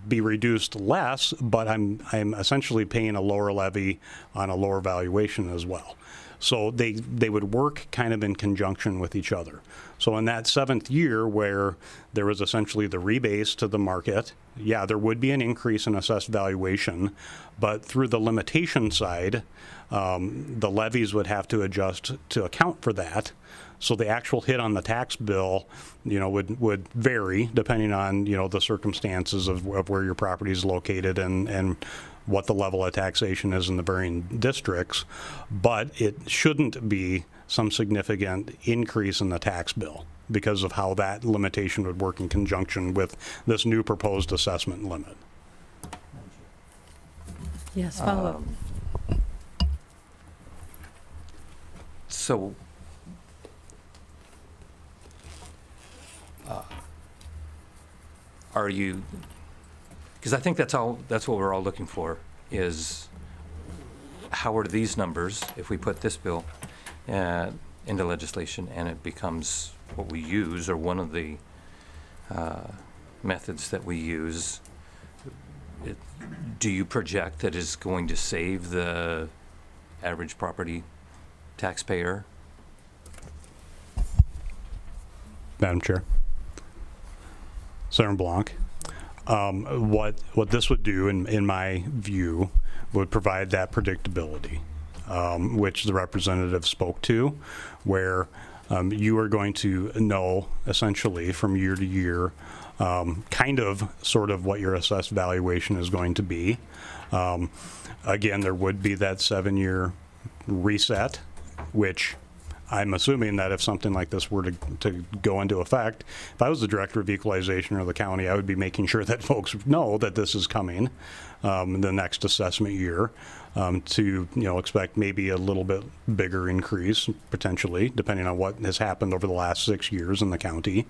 be reduced less, but I'm essentially paying a lower levy on a lower valuation as well. So they would work kind of in conjunction with each other. So in that 7th year where there was essentially the rebase to the market, yeah, there would be an increase in assessed valuation, but through the limitation side, the levies would have to adjust to account for that. So the actual hit on the tax bill, would vary depending on, the circumstances of where your property is located and what the level of taxation is in the varying districts. But it shouldn't be some significant increase in the tax bill because of how that limitation would work in conjunction with this new proposed assessment limit. Yes, follow up. So, are you, because I think that's what we're all looking for, is how are these numbers, if we put this bill into legislation and it becomes what we use, or one of the methods that we use, do you project that is going to save the average property taxpayer? Madam Chair. Senator Blanc, what this would do, in my view, would provide that predictability, which the representative spoke to, where you are going to know essentially from year to year sort of what your assessed valuation is going to be. Again, there would be that 7-year reset, which I'm assuming that if something like this were to go into effect, if I was the director of equalization or the county, I would be making sure that folks know that this is coming the next assessment year, to expect maybe a little bit bigger increase potentially, depending on what has happened over the last 6 years in the county.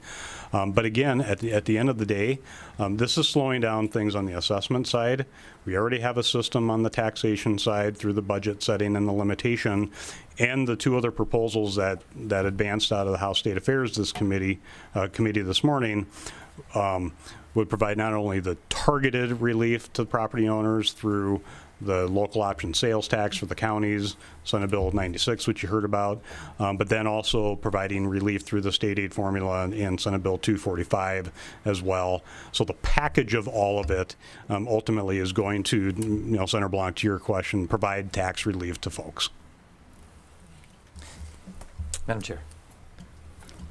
But again, at the end of the day, this is slowing down things on the assessment side. We already have a system on the taxation side through the budget setting and the limitation, and the 2 other proposals that advanced out of the House State Affairs committee this morning would provide not only the targeted relief to property owners through the local option sales tax for the counties, Senate Bill 96, which you heard about, but then also providing relief through the state aid formula in Senate Bill 245 as well. So the package of all of it ultimately is going to, Senator Blanc, to your question, provide tax relief to folks. Madam Chair.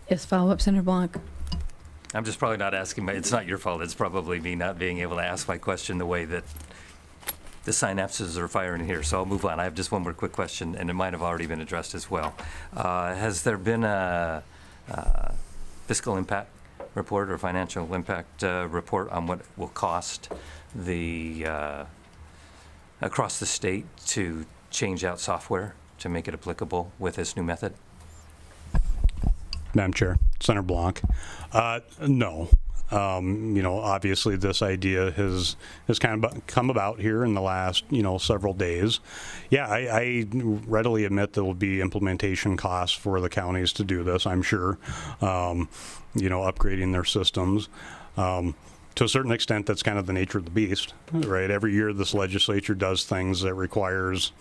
Yes, follow up, Senator Blanc. I'm just probably not asking, it's not your fault. It's probably me not being able to ask my question the way that the synapses are firing here. So I'll move on. I have just one more quick question, and it might have already been addressed as well. Has there been a fiscal impact report or financial impact report on what it will cost across the state to change out software to make it applicable with this new method? Madam Chair, Senator Blanc, no. Obviously this idea has kind of come about here in the last, several days. Yeah, I readily admit there will be implementation costs for the counties to do this, I'm sure, upgrading their systems. To a certain extent, that's kind of the nature of the beast, right? Every year this legislature does things that requires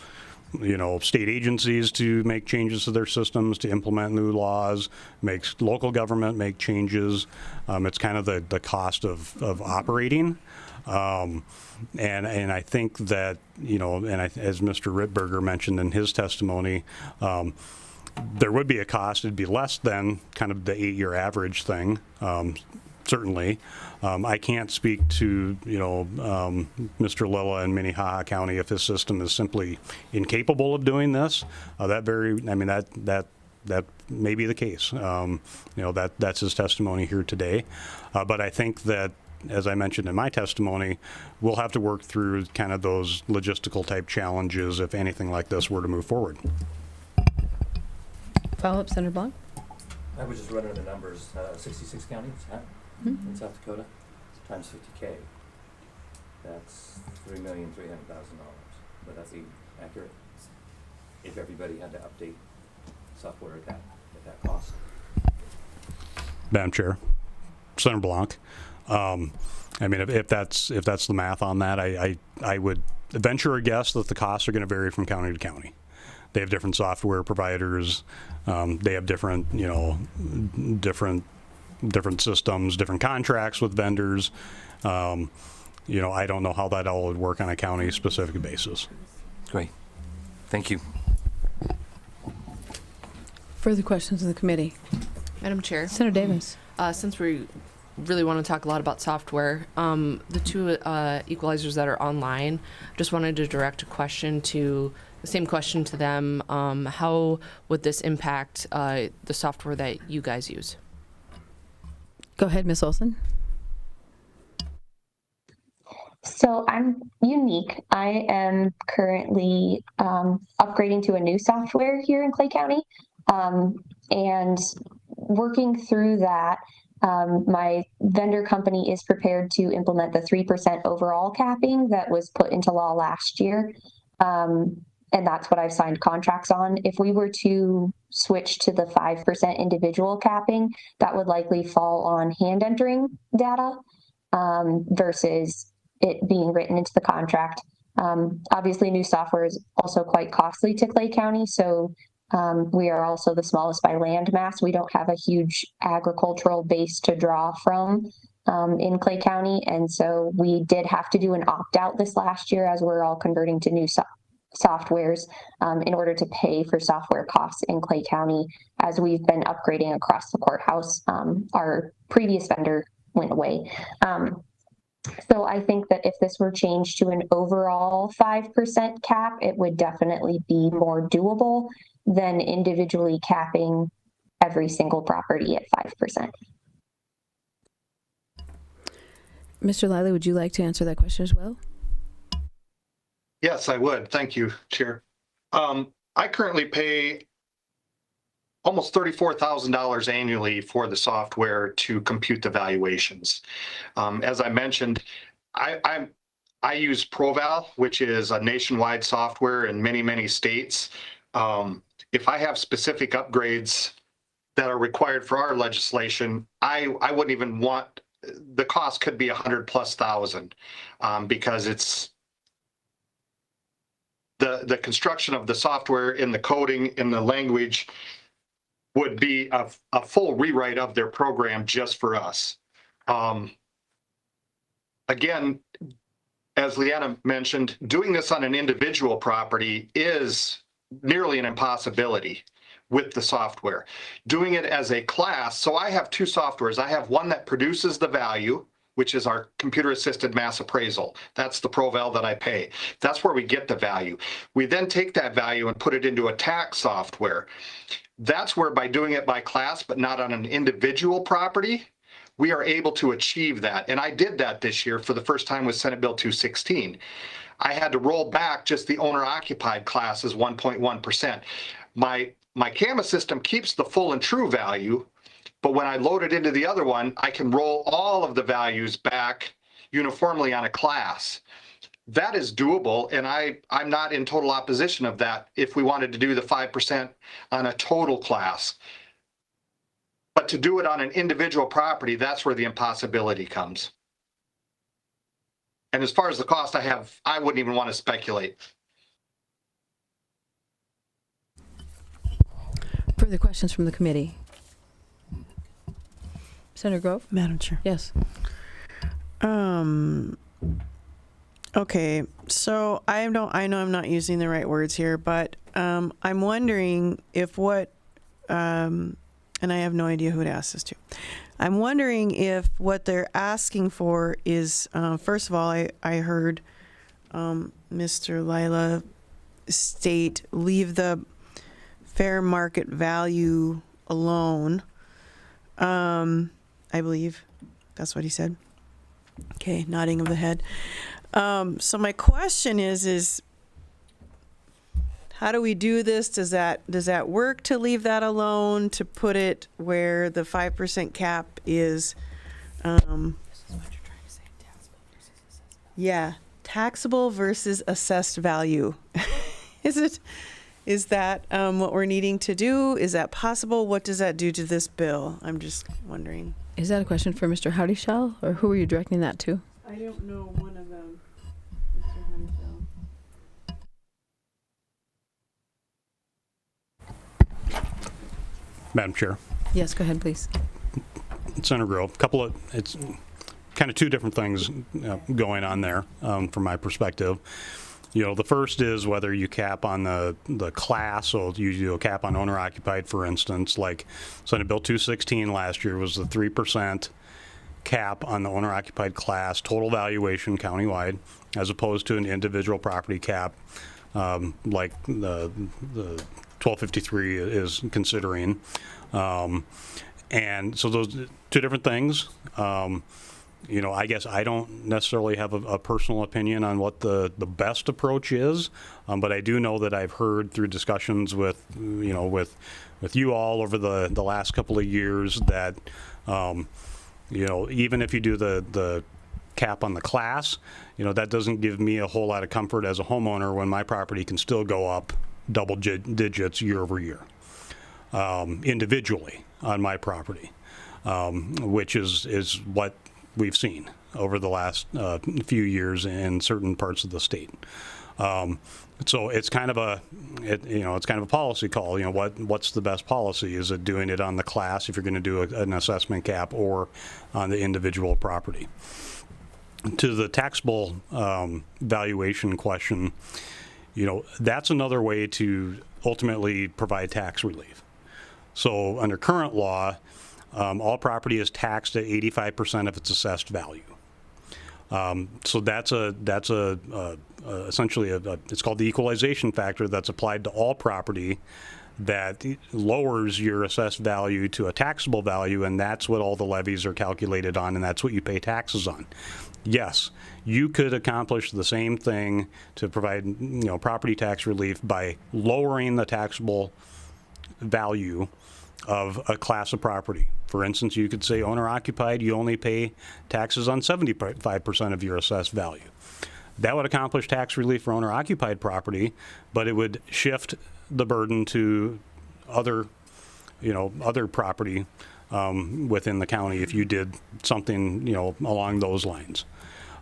state agencies to make changes to their systems, to implement new laws, makes local government make changes. It's kind of the cost of operating. And I think that, as Mr. Rittberger mentioned in his testimony, there would be a cost. It'd be less than kind of the 8-year average thing. Certainly. I can't speak to, Mr. Lilla in Minnehaha County if his system is simply incapable of doing this. That may be the case. That's his testimony here today. But I think that, as I mentioned in my testimony, we'll have to work through kind of those logistical type challenges if anything like this were to move forward. Follow up, Senator Blanc. I was just running the numbers. 66 counties, in South Dakota, times 50K. That's $3,300,000. But that's accurate if everybody had to update software at that cost. Madam Chair, Senator Blanc. If that's the math on that, I would venture a guess that the costs are going to vary from county to county. they have different software providers. They have different, different systems, different contracts with vendors. I don't know how that all would work on a county-specific basis. Great. Thank you. Further questions of the committee? Madam Chair. Senator Davis. Since we really want to talk a lot about software, the two equalizers that are online, just wanted to direct the same question to them. How would this impact the software that you guys use? Go ahead, Ms. Olson. So I'm unique. I am currently upgrading to a new software here in Clay County, and working through that. My vendor company is prepared to implement the 3% overall capping that was put into law last year. And that's what I've signed contracts on. If we were to switch to the 5% individual capping, that would likely fall on hand entering data versus it being written into the contract. Obviously, new software is also quite costly to Clay County, so we are also the smallest by land mass. We don't have a huge agricultural base to draw from in Clay County, and so we did have to do an opt-out this last year as we're all converting to new softwares in order to pay for software costs in Clay County as we've been upgrading across the courthouse. Our previous vendor went away. So I think that if this were changed to an overall 5% cap, it would definitely be more doable than individually capping every single property at 5%. Mr. Liley, would you like to answer that question as well? Yes, I would. Thank you, Chair. I currently pay almost $34,000 annually for the software to compute the valuations. As I mentioned, I use ProVal, which is a nationwide software in many, many states. If I have specific upgrades that are required for our legislation, I wouldn't even want, the cost could be $100,000+ because it's the construction of the software in the coding in the language would be a full rewrite of their program just for us. Again, as Leanna mentioned, doing this on an individual property is nearly an impossibility with the software. Doing it as a class, so I have two softwares. I have one that produces the value, which is our computer-assisted mass appraisal. That's the ProVal that I pay. That's where we get the value. We then take that value and put it into a tax software. That's where by doing it by class, but not on an individual property, we are able to achieve that. And I did that this year for the first time with Senate Bill 216. I had to roll back just the owner-occupied class as 1.1%. My CAMA system keeps the full and true value, but when I load it into the other one, I can roll all of the values back uniformly on a class. That is doable, and I'm not in total opposition of that if we wanted to do the 5% on a total class. But to do it on an individual property, that's where the impossibility comes. And as far as the cost I wouldn't even want to speculate. Further questions from the committee? Senator Grove? Madam Chair. Yes. Okay, so I know I'm not using the right words here, but I'm wondering if and I have no idea who to ask this to. I'm wondering if what they're asking for is, first of all, I heard Mr. Lila state, leave the fair market value alone. I believe that's what he said. Okay, nodding of the head. So my question is how do we do this? Does that work to leave that alone, to put it where the 5% cap is? This is what you're trying to say, taxable versus assessed value. Yeah, taxable versus assessed value. Is that what we're needing to do? Is that possible? What does that do to this bill? I'm just wondering. Is that a question for Mr. Howdy-Shell, or who are you directing that to? I don't know one of them. Madam Chair. Yes, go ahead, please. Center Grove, it's kind of two different things going on there from my perspective. The first is whether you cap on the class, so you do a cap on owner occupied, for instance, like Senate Bill 216 last year was the 3% cap on the owner occupied class, total valuation countywide, as opposed to an individual property cap like the 1253 is considering. And so those two different things. I guess I don't necessarily have a personal opinion on what the best approach is, but I do know that I've heard through discussions with you all over the last couple of years that even if you do the cap on the class, that doesn't give me a whole lot of comfort as a homeowner when my property can still go up double digits year over year individually on my property, which is what we've seen over the last few years in certain parts of the state. So it's kind of a policy call. What's the best policy? Is it doing it on the class if you're going to do an assessment cap, or on the individual property? To the taxable valuation question, that's another way to ultimately provide tax relief. So under current law, all property is taxed at 85% of its assessed value. So that's essentially it's called the equalization factor that's applied to all property that lowers your assessed value to a taxable value, and that's what all the levies are calculated on, and that's what you pay taxes on. Yes, you could accomplish the same thing to provide property tax relief by lowering the taxable value of a class of property. For instance, you could say owner occupied, you only pay taxes on 75% of your assessed value. That would accomplish tax relief for owner occupied property, but it would shift the burden to other property within the county if you did something along those lines.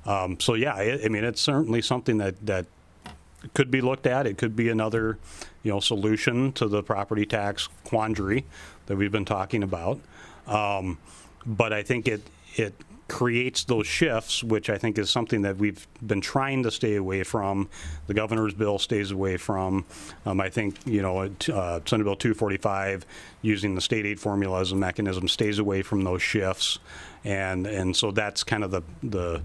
So yeah, it's certainly something that could be looked at. It could be another solution to the property tax quandary that we've been talking about. But I think it creates those shifts, which I think is something that we've been trying to stay away from. The governor's bill stays away from. I think Senate Bill 245, using the state aid formula as a mechanism, stays away from those shifts, and so that's kind of the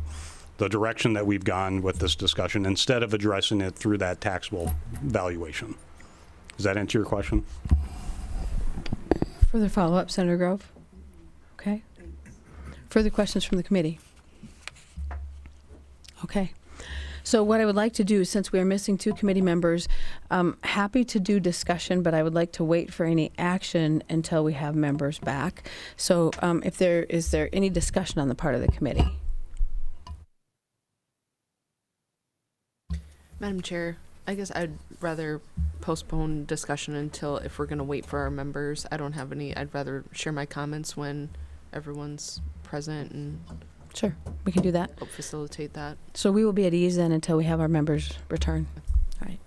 direction that we've gone with this discussion, instead of addressing it through that taxable valuation. Does that answer your question? Further follow-up, Senator Grove? Okay. Further questions from the committee? Okay. So what I would like to do, since we are missing two committee members, happy to do discussion, but I would like to wait for any action until we have members back. So is there any discussion on the part of the committee? Madam Chair, I guess I'd rather postpone discussion until, if we're going to wait for our members, I'd rather share my comments when everyone's present and Sure, we can do that. help facilitate that. So we will be at ease then until we have our members return. All right.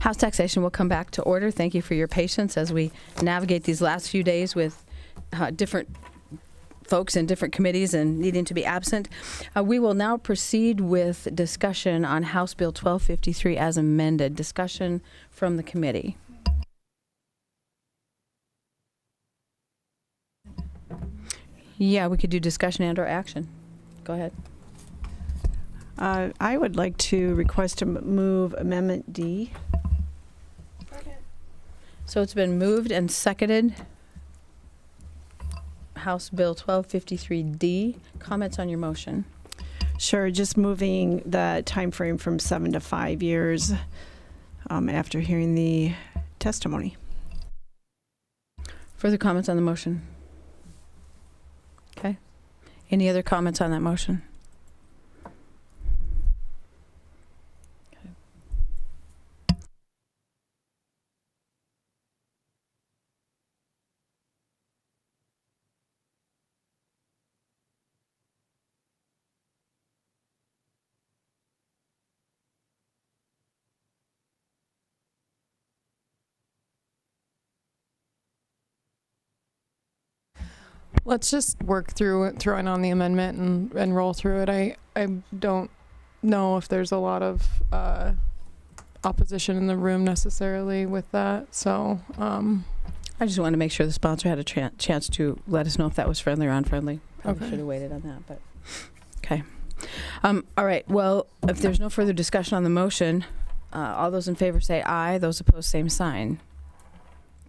House taxation will come back to order. Thank you for your patience as we navigate these last few days with different folks in different committees and needing to be absent. We will now proceed with discussion on House Bill 1253 as amended. Discussion from the committee. Yeah, we could do discussion and or action. Go ahead. I would like to request to move Amendment D. So it's been moved and seconded. House Bill 1253D. Comments on your motion? Sure, just moving the time frame from 7 to 5 years after hearing the testimony. Further comments on the motion? Okay. Any other comments on that motion? Let's just work through throwing on the amendment and roll through it. I don't know if there's a lot of opposition in the room necessarily with that. So I just wanted to make sure the sponsor had a chance to let us know if that was friendly or unfriendly. Probably Okay. should have waited on that, but okay. All right. Well, if there's no further discussion on the motion, all those in favor say aye. Those opposed, same sign.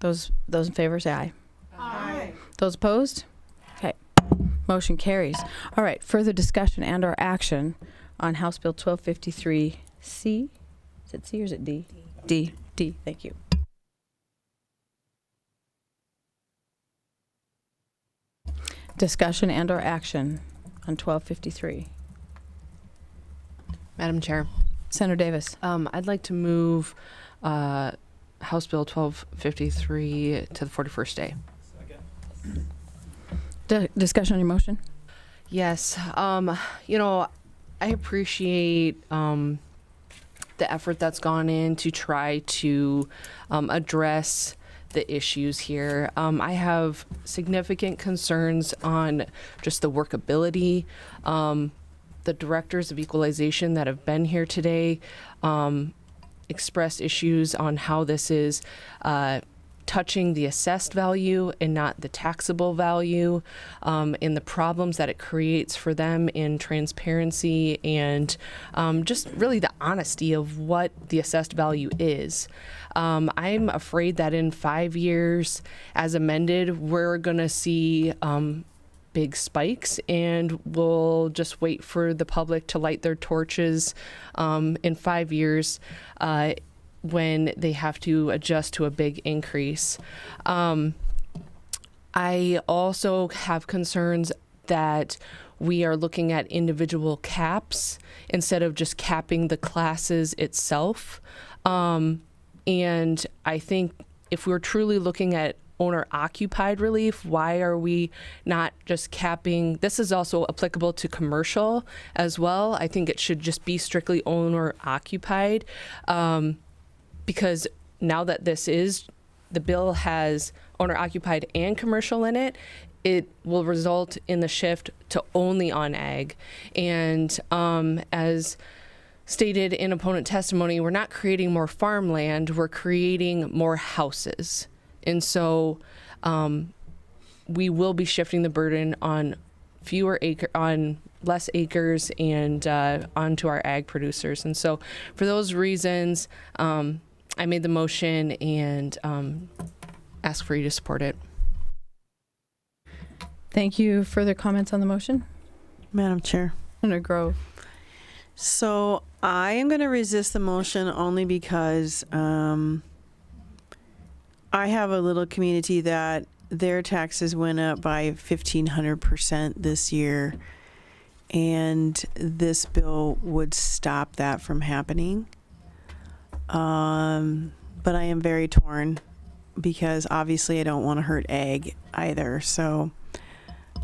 Those in favor say aye. Aye. Those opposed? Okay. Motion carries. All right. Further discussion and or action on House Bill 1253C. Is it C or is it D? D. D. Thank you. Discussion and or action on 1253. Madam Chair. Senator Davis. I'd like to move House Bill 1253 to the 41st day. Discussion on your motion? Yes. You know, I appreciate the effort that's gone in to try to address the issues here. I have significant concerns on just the workability. The directors of equalization that have been here today expressed issues on how this is touching the assessed value and not the taxable value, and the problems that it creates for them in transparency and just really the honesty of what the assessed value is. I'm afraid that in 5 years, as amended, we're going to see big spikes, and we'll just wait for the public to light their torches in 5 years when they have to adjust to a big increase. I also have concerns that we are looking at individual caps instead of just capping the classes itself. And I think if we're truly looking at owner-occupied relief, why are we not just capping? This is also applicable to commercial as well. I think it should just be strictly owner-occupied, because now that the bill has owner-occupied and commercial in it, it will result in the shift to only on ag. And as stated in opponent testimony, we're not creating more farmland, we're creating more houses. And so we will be shifting the burden on less acres and onto our ag producers. And so for those reasons, I made the motion and ask for you to support it. Thank you. Further comments on the motion? Madam Chair. Senator Grove. So I am going to resist the motion only because I have a little community that their taxes went up by 1,500% this year, and this bill would stop that from happening. But I am very torn because obviously I don't want to hurt ag either. So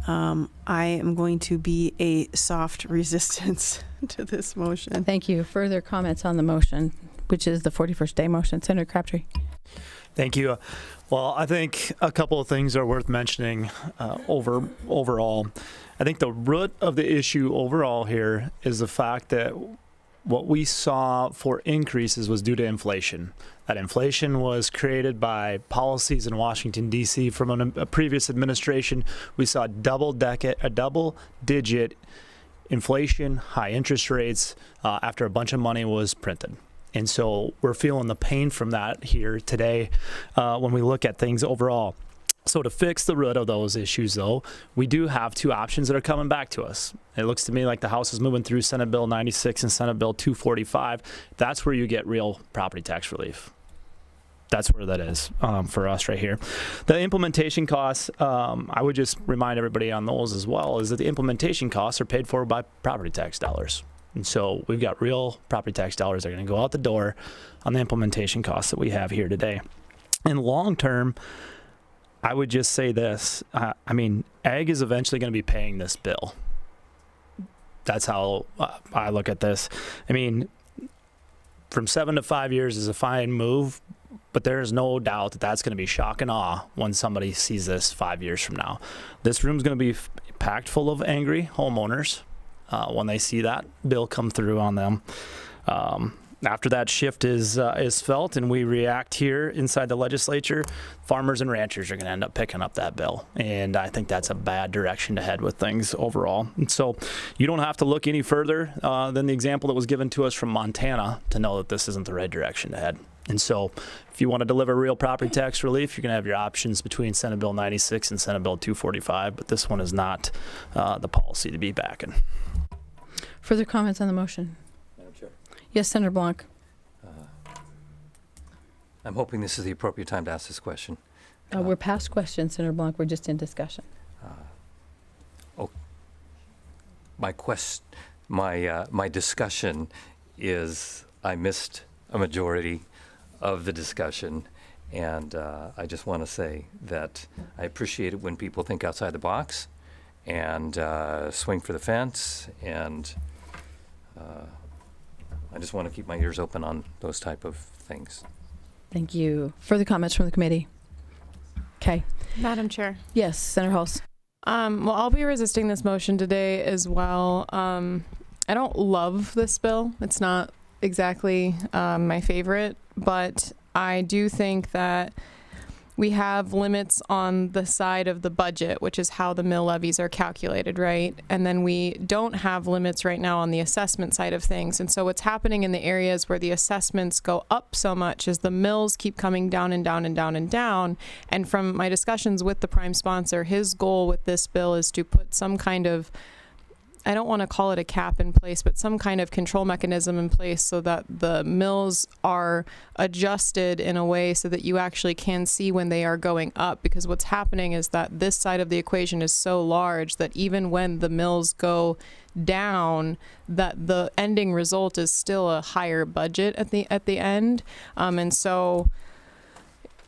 I am going to be a soft resistance to this motion. Thank you. Further comments on the motion? which is the 41st day motion. Senator Crabtree. Thank you. Well, I think a couple of things are worth mentioning overall. I think the root of the issue overall here is the fact that what we saw for increases was due to inflation. That inflation was created by policies in Washington, D.C. from a previous administration. We saw double-digit inflation, high interest rates after a bunch of money was printed. And so we're feeling the pain from that here today when we look at things overall. So to fix the root of those issues, though, we do have two options that are coming back to us. It looks to me like the House is moving through Senate Bill 96 and Senate Bill 245. That's where you get real property tax relief. That's where that is for us right here. The implementation costs, I would just remind everybody on those as well, is that the implementation costs are paid for by property tax dollars. And so we've got real property tax dollars that are going to go out the door on the implementation costs that we have here today. And long term, I would just say this. I mean, ag is eventually going to be paying this bill. That's how I look at this. I mean, from 7 to 5 years is a fine move, but there is no doubt that that's going to be shock and awe when somebody sees this 5 years from now. This room's going to be packed full of angry homeowners when they see that bill come through on them. After that shift is felt and we react here inside the legislature, farmers and ranchers are going to end up picking up that bill. And I think that's a bad direction to head with things overall. And so you don't have to look any further than the example that was given to us from Montana to know that this isn't the right direction to head. And so if you want to deliver real property tax relief, you're going to have your options between Senate Bill 96 and Senate Bill 245. But this one is not the policy to be backing. Further comments on the motion? Yes, Senator Blanc. I'm hoping this is the appropriate time to ask this question. We're past questions, Senator Blanc. We're just in discussion. My discussion is I missed a majority of the discussion, and I just want to say that I appreciate it when people think outside the box and swing for the fence, and I just want to keep my ears open on those type of things. Thank you. Further comments from the committee? Okay. Madam Chair. Yes, Senator Hulse. Well, I'll be resisting this motion today as well. I don't love this bill. It's not exactly my favorite, but I do think that we have limits on the side of the budget, which is how the mill levies are calculated, right? And then we don't have limits right now on the assessment side of things. And so what's happening in the areas where the assessments go up so much is the mills keep coming down and down and down and down. And from my discussions with the prime sponsor, his goal with this bill is to put some kind of, I don't want to call it a cap in place, but some kind of control mechanism in place so that the mills are adjusted in a way so that you actually can see when they are going up. Because what's happening is that this side of the equation is so large that even when the mills go down, that the ending result is still a higher budget at the end. And so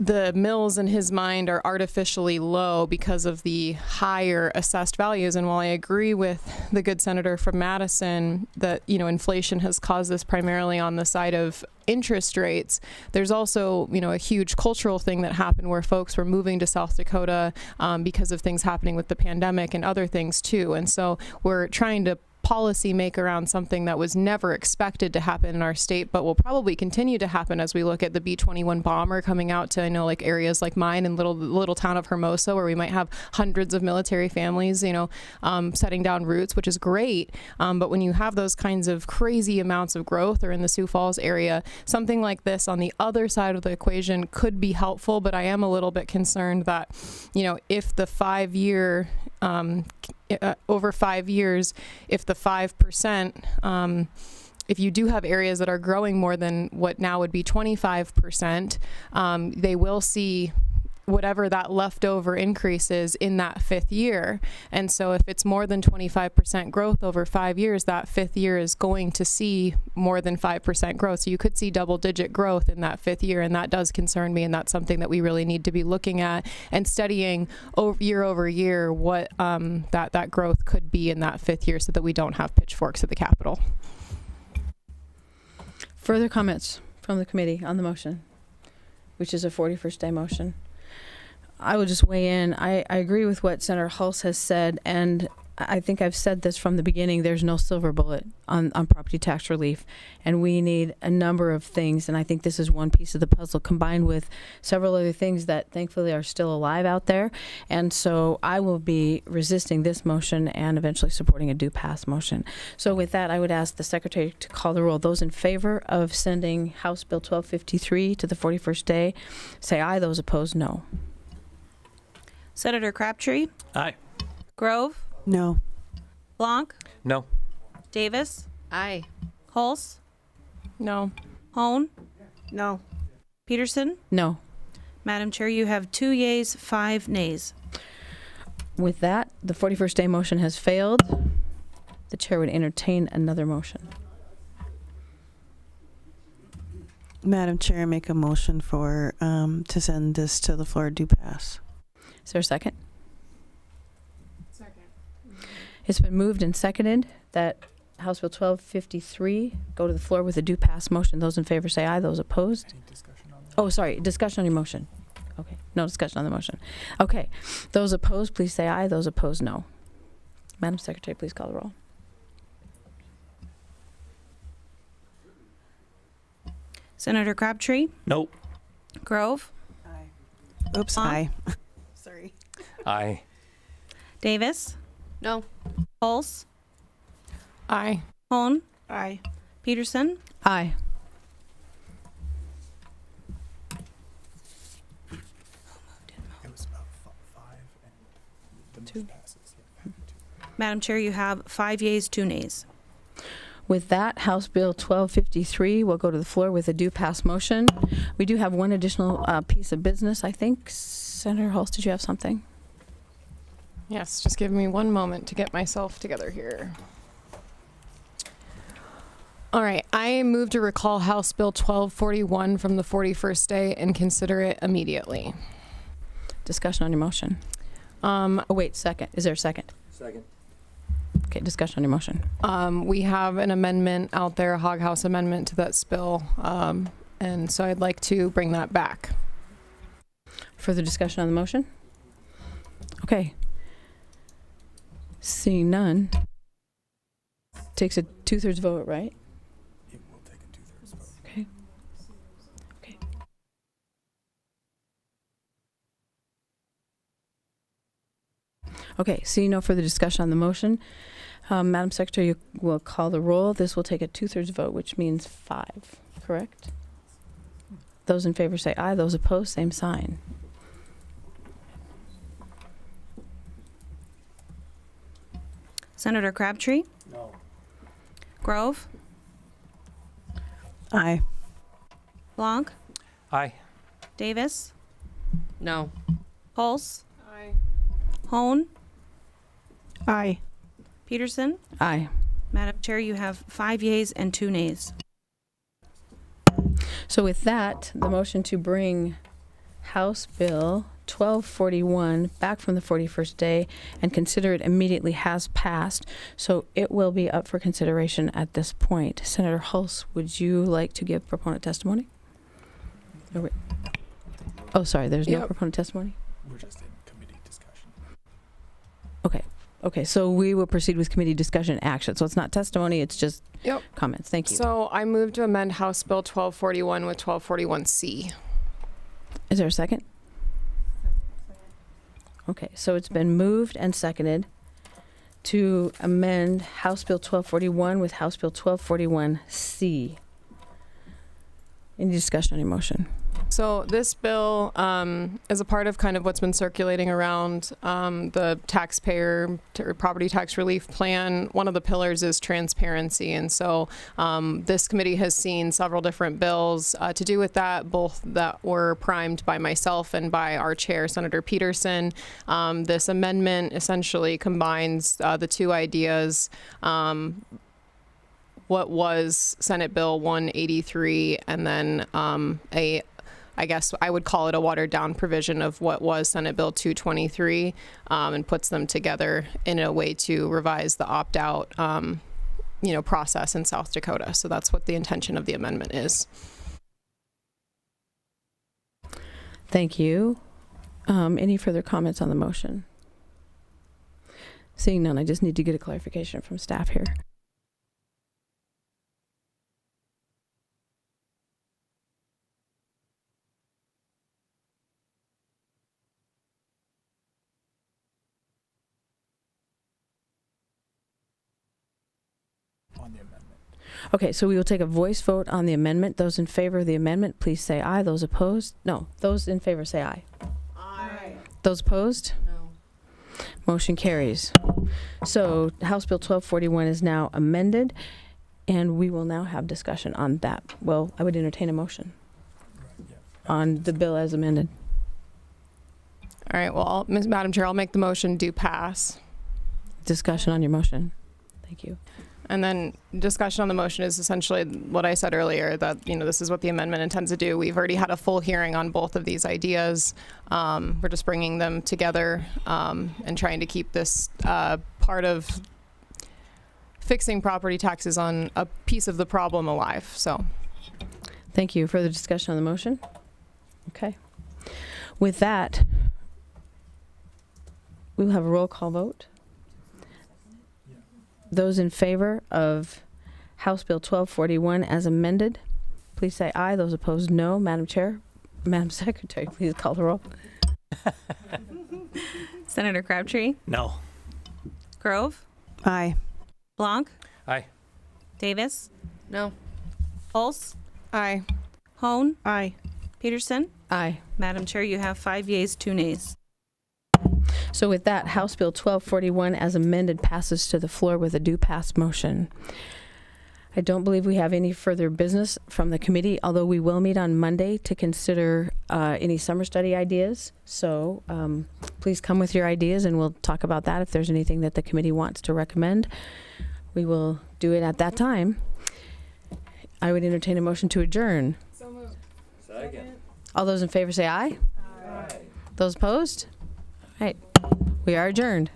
the mills in his mind are artificially low because of the higher assessed values. And while I agree with the good senator from Madison that, you know, inflation has caused this primarily on the side of interest rates, there's also, you know, a huge cultural thing that happened where folks were moving to South Dakota because of things happening with the pandemic and other things too. And so we're trying to policy make around something that was never expected to happen in our state, but will probably continue to happen as we look at the B-21 bomber coming out to, I know, like areas like mine and little town of Hermosa, where we might have hundreds of military families, you know, setting down roots, which is great. But when you have those kinds of crazy amounts of growth, or in the Sioux Falls area, something like this on the other side of the equation could be helpful. But I am a little bit concerned that, you know, if the 5 year over 5 years, if the 5%, if you do have areas that are growing more than what now would be 25%, they will see whatever that leftover increase is in that 5th year. And so if it's more than 25% growth over 5 years, that 5th year is going to see more than 5% growth. So you could see double-digit growth in that 5th year, and that does concern me, and that's something that we really need to be looking at and studying year over year what that growth could be in that 5th year so that we don't have pitchforks at the Capitol. Further comments from the committee on the motion, which is a 41st day motion? I will just weigh in. I agree with what Senator Hulse has said, and I think I've said this from the beginning. There's no silver bullet on property tax relief, and we need a number of things, and I think this is one piece of the puzzle combined with several other things that thankfully are still alive out there. And so I will be resisting this motion and eventually supporting a do pass motion. So with that, I would ask the secretary to call the roll. Those in favor of sending House Bill 1253 to the 41st day, say aye. Those opposed, no. Senator Crabtree? Aye. Grove? No. Blanc? No. Davis? Aye. Hulse? No. Hone? No. Peterson? No. Madam Chair, you have 2 yeas, 5 nays. With that, the 41st day motion has failed. The chair would entertain another motion. Madam Chair, make a motion for to send this to the floor do pass. Is there a second? Second. It's been moved and seconded that House Bill 1253 go to the floor with a do pass motion. Those in favor say aye. Those opposed? Oh, sorry. Discussion on your motion. Okay. No discussion on the motion. Okay. Those opposed, please say aye. Those opposed, no. Madam Secretary, please call the roll. Senator Crabtree? Nope. Grove? Oops, Blanc? aye. Sorry. Aye. Davis? No. Hulse? Aye. Hone? Aye. Peterson? Aye. It was about 5 and the motion passes. Yeah. Madam Chair, you have 5 yeas, 2 nays. With that, House Bill 1253 will go to the floor with a do pass motion. We do have one additional piece of business, I think. Senator Hulse, did you have something? Yes, just give me one moment to get myself together here. All right, I move to recall House Bill 1241 from the 41st day and consider it immediately. Discussion on your motion. Oh, wait, second. Is there a second? Second. Okay, discussion on your motion. We have an amendment out there, a Hog House amendment to that spill, and so I'd like to bring that back. Further discussion on the motion? Okay. Seeing none. Takes a 2/3 vote, right? It will take a 2/3 vote. Okay. Okay. Okay, seeing no further discussion on the motion, Madam Secretary, you will call the roll. This will take a 2/3 vote, which means 5, correct? Those in favor say aye. Those opposed, same sign. Senator Crabtree? No. Grove? Aye. Blanc? Aye. Davis? No. Hulse? Aye. Hone? Aye. Peterson? Aye. Madam Chair, you have 5 yeas and 2 nays. So with that, the motion to bring House Bill 1241 back from the 41st day and consider it immediately has passed. So it will be up for consideration at this point. Senator Hulse, would you like to give proponent testimony? Oh, sorry, there's no proponent testimony? We're just in committee discussion. Okay. Okay, so we will proceed with committee discussion action. So it's not testimony, it's just comments. Thank you. So I move to amend House Bill 1241 with 1241C. Is there a second? Okay, so it's been moved and seconded to amend House Bill 1241 with House Bill 1241C. Any discussion on your motion? So this bill is a part of kind of what's been circulating around the taxpayer property tax relief plan. One of the pillars is transparency. And so this committee has seen several different bills to do with that, both that were primed by myself and by our chair, Senator Peterson. This amendment essentially combines the two ideas. What was Senate Bill 183 and then I guess I would call it a watered down provision of what was Senate Bill 223 and puts them together in a way to revise the opt-out process in South Dakota. So that's what the intention of the amendment is. Thank you. Any further comments on the motion? Seeing none, I just need to get a clarification from staff here. On the amendment. Okay, so we will take a voice vote on the amendment. Those in favor of the amendment, please say aye. Those opposed? No. Those in favor say aye. Aye. Those opposed? No. Motion carries. So House Bill 1241 is now amended, and we will now have discussion on that. Well, I would entertain a motion on the bill as amended. All right, well, Madam Chair, I'll make the motion do pass. Discussion on your motion. Thank you. And then discussion on the motion is essentially what I said earlier, that, this is what the amendment intends to do. We've already had a full hearing on both of these ideas. We're just bringing them together and trying to keep this part of fixing property taxes on a piece of the problem alive. So, thank you. Further discussion on the motion? Okay. With that, we will have a roll call vote. Those in favor of House Bill 1241 as amended, please say aye. Those opposed, no. Madam Chair, Madam Secretary, please call the roll. Senator Crabtree, No. Grove, Aye. Blanc, Aye. Davis, No. Pulse, aye. Hone, Aye. Peterson. Aye. Madam Chair, you have 5 yeas, 2 nays. So with that, House Bill 1241 as amended passes to the floor with a do pass motion. I don't believe we have any further business from the committee, although we will meet on Monday to consider any summer study ideas. So please come with your ideas and we'll talk about that. If there's anything that the committee wants to recommend, we will do it at that time. I would entertain a motion to adjourn. So moved. Second. All those in favor say aye. Aye. Those opposed? All right. We are adjourned.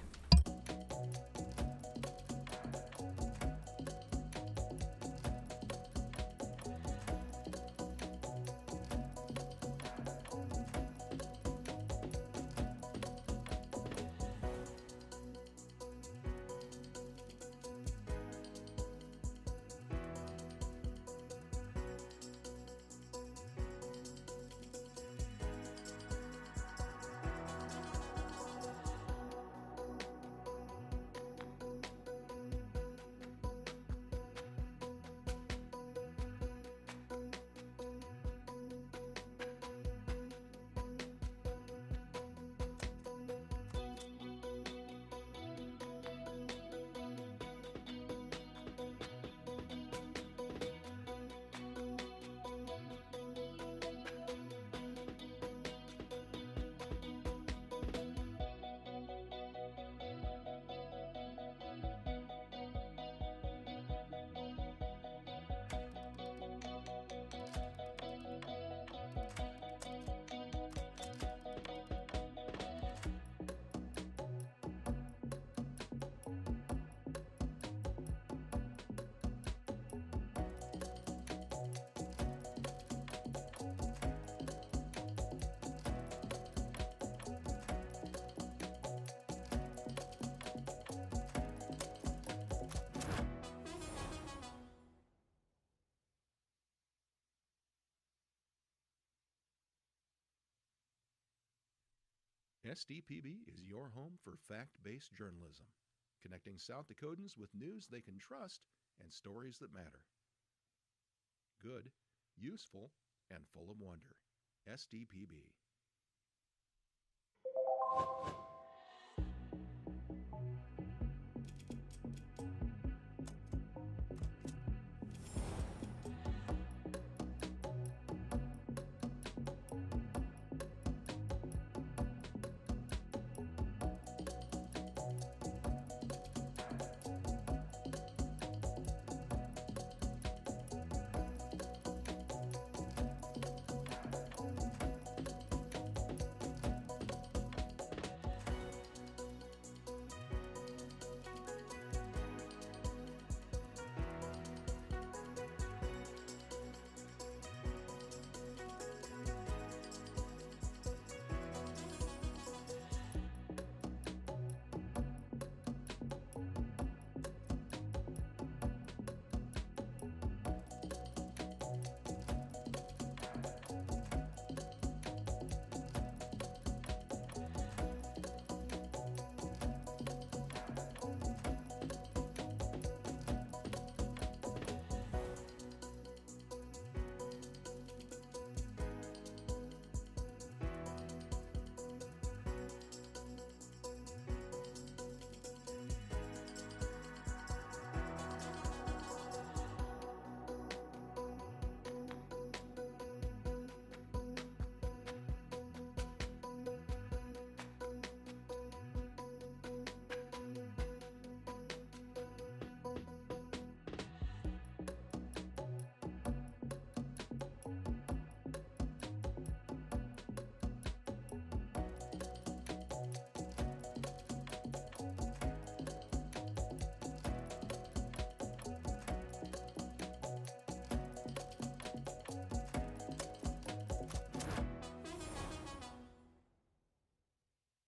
SDPB is your home for fact-based journalism, connecting South Dakotans with news they can trust and stories that matter. Good, useful, and full of wonder. SDPB.